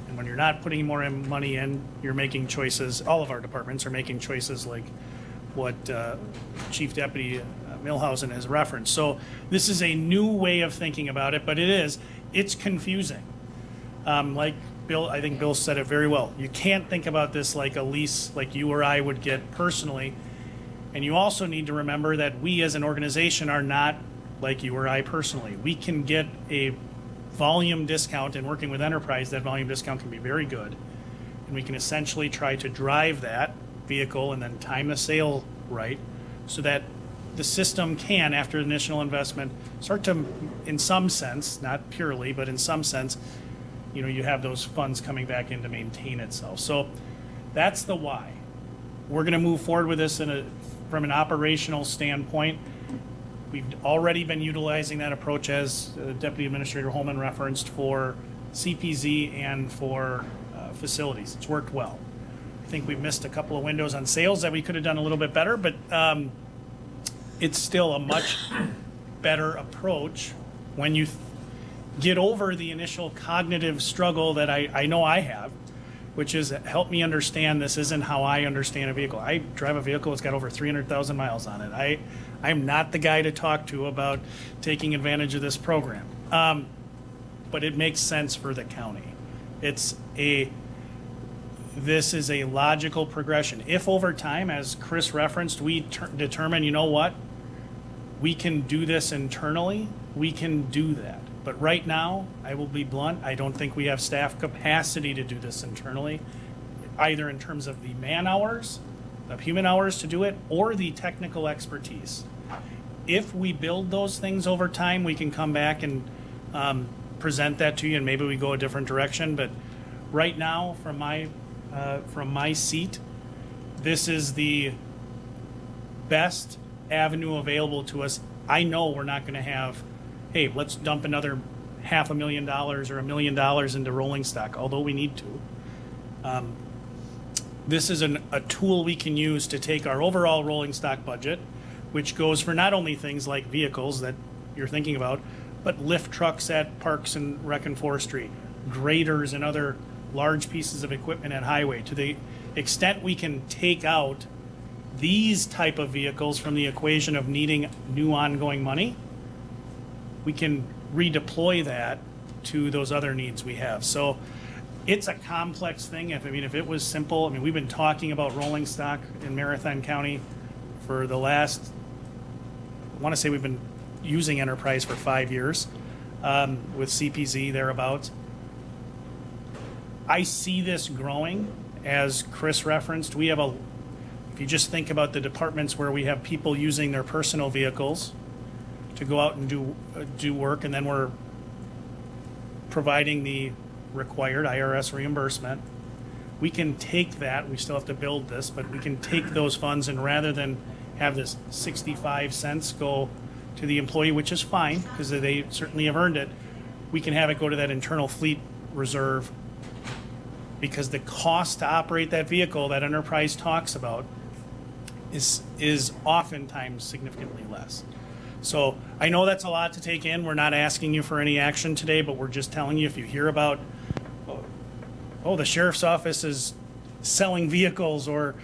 And when you're not putting more money in, you're making choices, all of our departments are making choices like what Chief Deputy Milhausen has referenced. So this is a new way of thinking about it, but it's confusing. Like Bill, I think Bill said it very well. You can't think about this like a lease like you or I would get personally. And you also need to remember that we as an organization are not like you or I personally. We can get a volume discount, and working with Enterprise, that volume discount can be very good. And we can essentially try to drive that vehicle and then time the sale right so that the system can, after initial investment, start to, in some sense, not purely, but in some sense, you have those funds coming back in to maintain itself. So that's the why. We're going to move forward with this from an operational standpoint. We've already been utilizing that approach, as Deputy Administrator Holman referenced, for CPZ and for facilities. It's worked well. I think we've missed a couple of windows on sales that we could have done a little bit better, but it's still a much better approach when you get over the initial cognitive struggle that I know I have, which is help me understand this isn't how I understand a vehicle. I drive a vehicle that's got over 300,000 miles on it. I'm not the guy to talk to about taking advantage of this program. But it makes sense for the county. This is a logical progression. If over time, as Chris referenced, we determine, you know what, we can do this internally, we can do that. But right now, I will be blunt, I don't think we have staff capacity to do this internally, either in terms of the man hours, the human hours to do it, or the technical expertise. If we build those things over time, we can come back and present that to you, and maybe we go a different direction. But right now, from my seat, this is the best avenue available to us. I know we're not going to have, hey, let's dump another $500,000 or $1 million into rolling stock, although we need to. This is a tool we can use to take our overall rolling stock budget, which goes for not only things like vehicles that you're thinking about, but lift trucks at Parks and Rec and Forestry, graders and other large pieces of equipment at Highway. To the extent we can take out these type of vehicles from the equation of needing new ongoing money, we can redeploy that to those other needs we have. So it's a complex thing. If it was simple, we've been talking about rolling stock in Marathon County for the last, I want to say we've been using Enterprise for 5 years, with CPZ thereabouts. I see this growing, as Chris referenced. If you just think about the departments where we have people using their personal vehicles to go out and do work, and then we're providing the required IRS reimbursement, we can take that, we still have to build this, but we can take those funds, and rather than have this 65 cents go to the employee, which is fine, because they certainly have earned it, we can have it go to that internal fleet reserve, because the cost to operate that vehicle that Enterprise talks about is oftentimes significantly less. So I know that's a lot to take in. We're not asking you for any action today, but we're just telling you, if you hear about, the sheriff's office is selling vehicles, or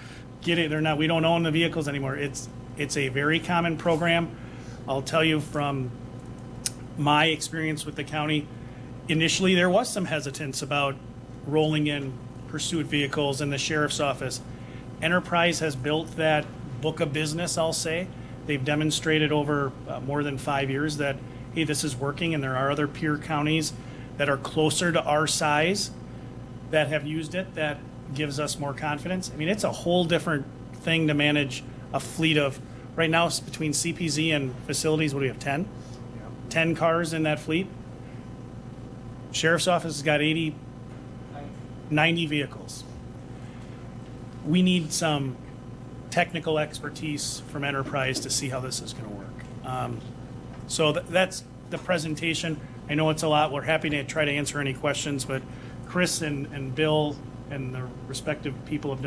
we don't own the vehicles anymore. It's a very common program. I'll tell you from my experience with the county, initially there was some hesitance about rolling in pursuit vehicles in the sheriff's office. Enterprise has built that book of business, I'll say. They've demonstrated over more than 5 years that, hey, this is working, and there are other peer counties that are closer to our size that have used it. That gives us more confidence. It's a whole different thing to manage a fleet of, right now, between CPZ and facilities, what do we have, 10? 10 cars in that fleet. Sheriff's office has got 90 vehicles. We need some technical expertise from Enterprise to see how this is going to work. So that's the presentation. I know it's a lot. We're happy to try to answer any questions, but Chris and Bill and the respective people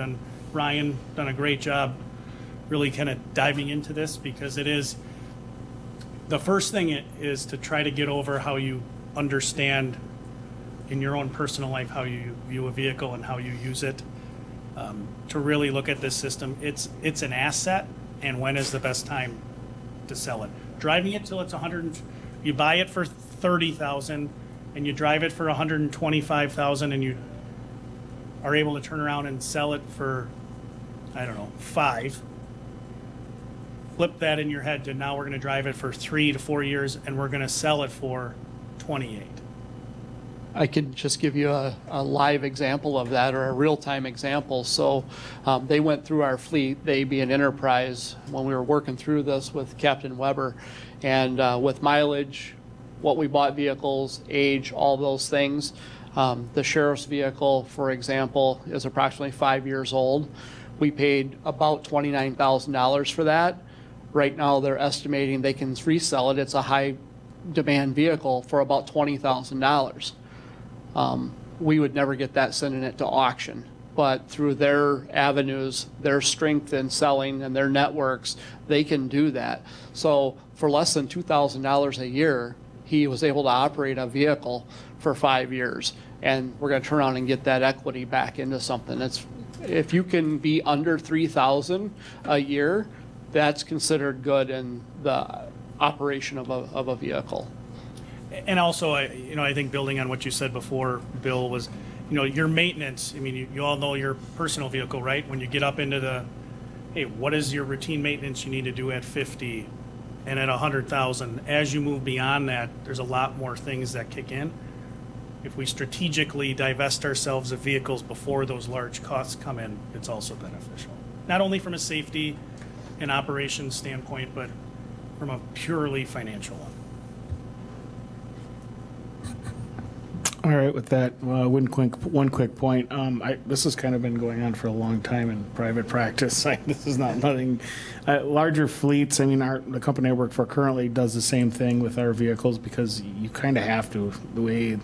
Ryan done a great job really kind of diving into this, because it is, the first thing is to try to get over how you understand in your own personal life how you view a vehicle and how you use it. To really look at this system, it's an asset, and when is the best time to sell it? Driving it till it's you buy it for $30,000 and you drive it for $125,000, and you are able to turn around and sell it for, $5,000. Flip that in your head to now we're going to drive it for 3 to 4 years, and we're going to sell it for $28,000. I could just give you a live example of that, or a real-time example. So they went through our fleet, they being Enterprise, when we were working through this with Captain Weber, and with mileage, what we bought vehicles, age, all those things. The sheriff's vehicle, for example, is approximately 5 years old. We paid about $29,000 for that. Right now, they're estimating they can resell it. It's a high demand vehicle for about $20,000. We would never get that, sending it to auction. But through their avenues, their strength in selling and their networks, they can do that. So for less than $2,000 a year, he was able to operate a vehicle for 5 years. And we're going to turn around and get that equity back into something. If you can be under $3,000 a year, that's considered good in the operation of a vehicle. And also, I think building on what you said before, Bill, was, your maintenance. I mean, you all know your personal vehicle, right? When you get up into hey, what is your routine maintenance you need to do at 50 and at 100,000? As you move beyond that, there's a lot more things that kick in. If we strategically divest ourselves of vehicles before those large costs come in, it's also beneficial. Not only from a safety and operations standpoint, but from a purely financial one. All right, with that, one quick point. This has kind of been going on for a long time in private practice. This is not nothing. Larger fleets, I mean, the company I work for currently does the same thing with our vehicles because you kind of have to. The way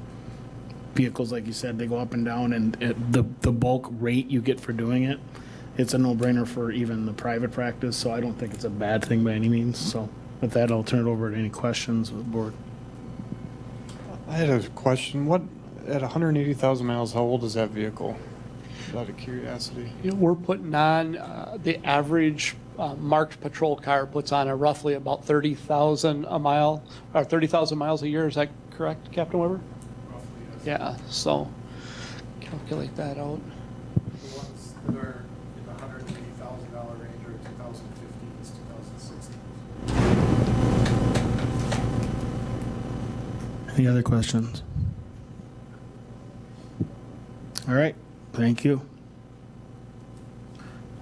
vehicles, like you said, they go up and down, and the bulk rate you get for doing it, it's a no-brainer for even the private practice, so I don't think it's a bad thing by any means. So with that, I'll turn it over to any questions with the board. I had a question. What, at 180,000 miles, how old is that vehicle? Out of curiosity. We're putting on, the average marked patrol car puts on roughly about 30,000 a mile, or 30,000 miles a year. Is that correct, Captain Weber? Roughly, yes. Yeah, so calculate that out. The ones that are in the $180,000 range are 2015 to 2016. Any other questions? All right, thank you.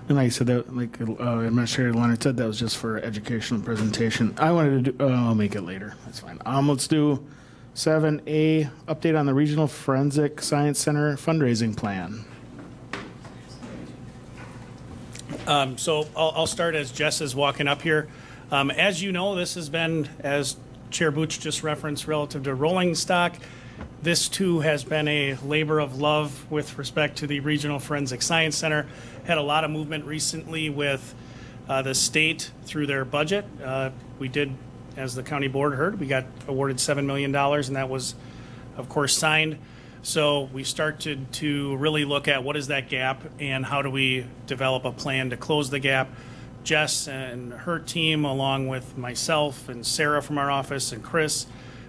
And like I said, that, like Administrator Leonard said, that was just for educational presentation. I wanted to do, I'll make it later. That's fine. Let's do 7A, update on the Regional Forensic Science Center fundraising plan. So I'll start as Jess is walking up here. As you know, this has been, as Chair Booch just referenced, relative to rolling stock. This too has been a labor of love with respect to the Regional Forensic Science Center. Had a lot of movement recently with the state through their budget. We did, as the county board heard, we got awarded $7 million, and that was, of course, signed. So we started to really look at what is that gap and how do we develop a plan to close the gap. Jess and her team, along with myself and Sarah from our office and Chris,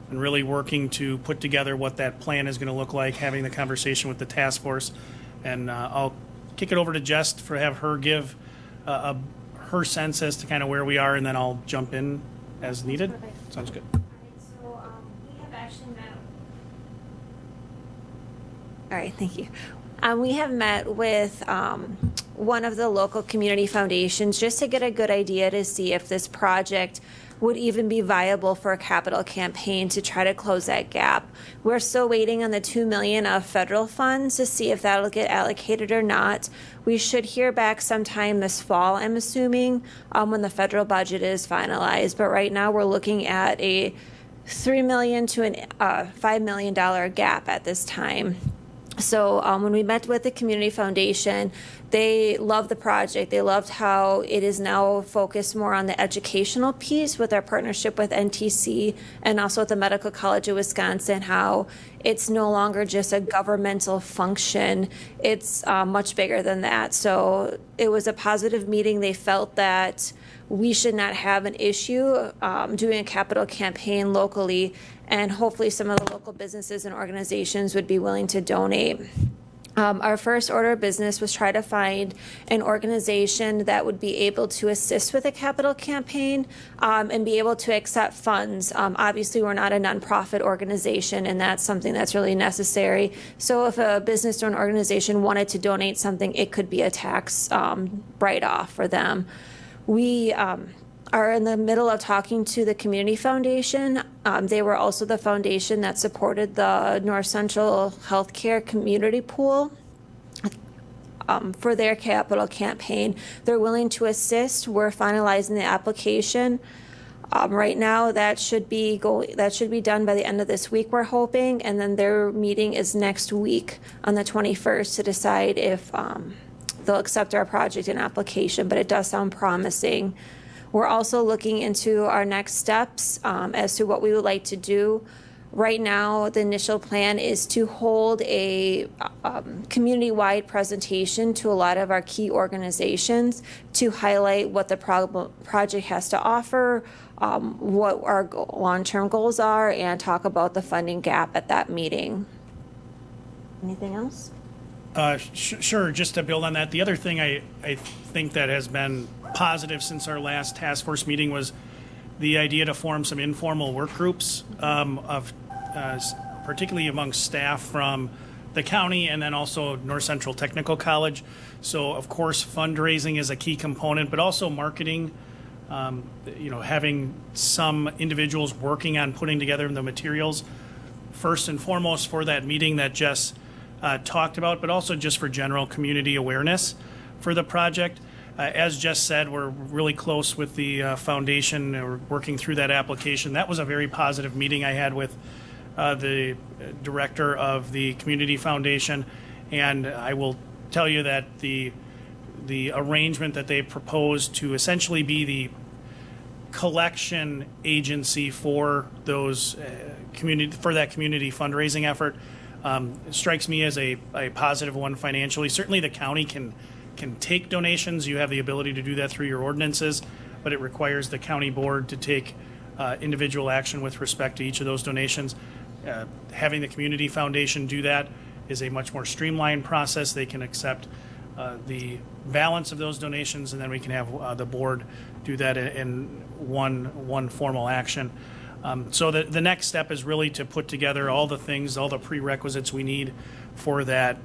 and really working to put together what that plan is going to look like, having the conversation with the task force. And I'll kick it over to Jess for have her give her sense as to kind of where we are, and then I'll jump in as needed. Perfect. Sounds good. So we have actually met. All right, thank you. We have met with one of the local community foundations just to get a good idea to see if this project would even be viable for a capital campaign to try to close that gap. We're still waiting on the $2 million of federal funds to see if that'll get allocated or not. We should hear back sometime this fall, I'm assuming, when the federal budget is finalized. But right now we're looking at a $3 million to a $5 million gap at this time. So when we met with the Community Foundation, they loved the project. They loved how it is now focused more on the educational piece with our partnership with NTC and also with the Medical College of Wisconsin, how it's no longer just a governmental function. It's much bigger than that. So it was a positive meeting. They felt that we should not have an issue doing a capital campaign locally, and hopefully some of the local businesses and organizations would be willing to donate. Our first order of business was try to find an organization that would be able to assist with a capital campaign and be able to accept funds. Obviously, we're not a nonprofit organization, and that's something that's really necessary. So if a business or an organization wanted to donate something, it could be a tax write-off for them. We are in the middle of talking to the Community Foundation. They were also the foundation that supported the North Central Healthcare Community Pool for their capital campaign. They're willing to assist. We're finalizing the application. Right now, that should be done by the end of this week, we're hoping, and then their meeting is next week on the 21st to decide if they'll accept our project and application, but it does sound promising. We're also looking into our next steps as to what we would like to do. Right now, the initial plan is to hold a community-wide presentation to a lot of our key organizations to highlight what the project has to offer, what our long-term goals are, and talk about the funding gap at that meeting. Anything else? Sure, just to build on that, the other thing I think that has been positive since our last task force meeting was the idea to form some informal work groups particularly amongst staff from the county and then also North Central Technical College. So of course fundraising is a key component, but also marketing, having some individuals working on putting together the materials first and foremost for that meeting that Jess talked about, but also just for general community awareness for the project. As Jess said, we're really close with the foundation. We're working through that application. That was a very positive meeting I had with the director of the Community Foundation, and I will tell you that the arrangement that they proposed to essentially be the collection agency for those that community fundraising effort strikes me as a positive one financially. Certainly the county can take donations. You have the ability to do that through your ordinances, but it requires the county board to take individual action with respect to each of those donations. Having the Community Foundation do that is a much more streamlined process. They can accept the balance of those donations, and then we can have the board do that in one formal action. So the next step is really to put together all the things, all the prerequisites we need for that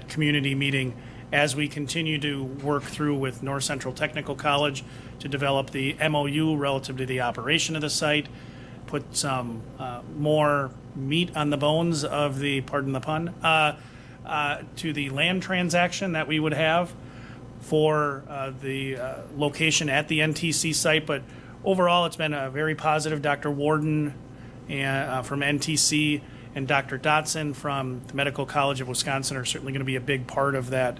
community meeting as we continue to work through with North Central Technical College to develop the MOU relative to the operation of the site, put some more meat on the bones of the, pardon the pun, to the land transaction that we would have for the location at the NTC site. But overall, it's been a very positive. Dr. Warden from NTC and Dr. Dotson from the Medical College of Wisconsin are certainly going to be a big part of that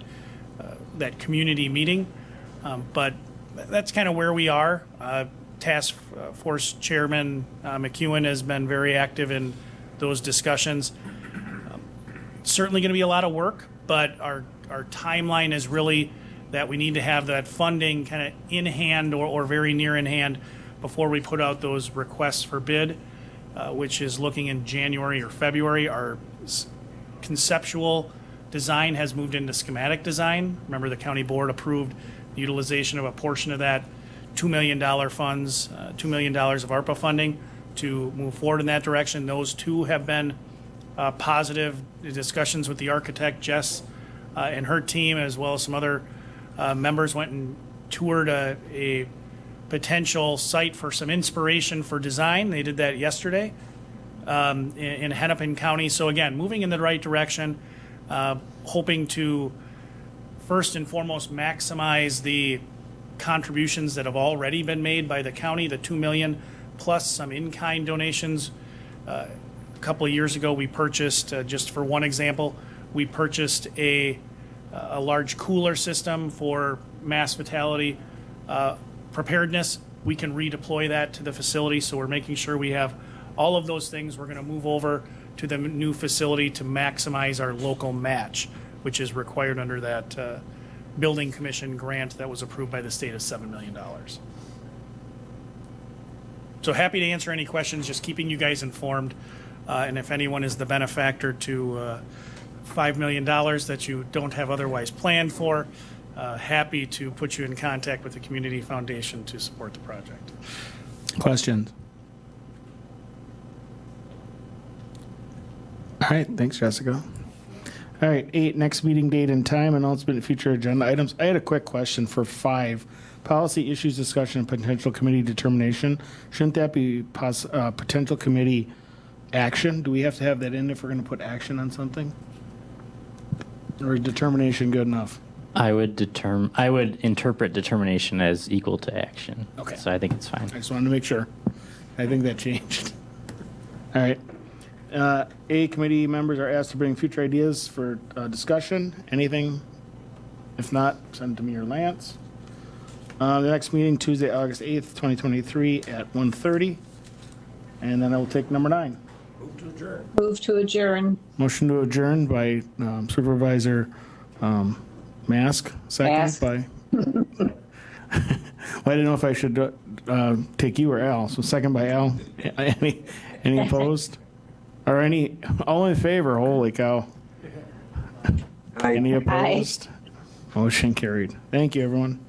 community meeting. But that's kind of where we are. Task Force Chairman McEwen has been very active in those discussions. Certainly going to be a lot of work, but our timeline is really that we need to have that funding kind of in hand or very near in hand before we put out those requests for bid, which is looking in January or February. Our conceptual design has moved into schematic design. Remember, the county board approved the utilization of a portion of that $2 million funds, $2 million of ARPA funding to move forward in that direction. Those two have been positive discussions with the architect, Jess, and her team, as well as some other members went and toured a potential site for some inspiration for design. They did that yesterday in Hennepin County. So again, moving in the right direction, hoping to first and foremost maximize the contributions that have already been made by the county, the $2 million, plus some in-kind donations. A couple of years ago, we purchased, just for one example, we purchased a large cooler system for mass fatality preparedness. We can redeploy that to the facility, so we're making sure we have all of those things. We're going to move over to the new facility to maximize our local match, which is required under that building commission grant that was approved by the state of $7 million. So happy to answer any questions, just keeping you guys informed. And if anyone is the benefactor to $5 million that you don't have otherwise planned for, happy to put you in contact with the Community Foundation to support the project. Questions? All right, thanks, Jessica. All right, 8, next meeting date and time, announcement of future agenda items. I had a quick question for 5. Policy issues discussion and potential committee determination. Shouldn't that be potential committee action? Do we have to have that in if we're going to put action on something? Or is determination good enough? I would interpret determination as equal to action. Okay. So I think it's fine. I just wanted to make sure. I think that changed. All right. A, committee members are asked to bring future ideas for discussion. Anything? If not, send to me or Lance. The next meeting, Tuesday, August 8th, 2023 at 1:30. And then I will take number 9. Move to adjourn. Motion to adjourn by Supervisor Mask. Second Mask. by... Well, I didn't know if I should take you or Al. So second by Al. Any opposed? Or all in favor? Holy cow. Any opposed? Motion carried. Thank you, everyone.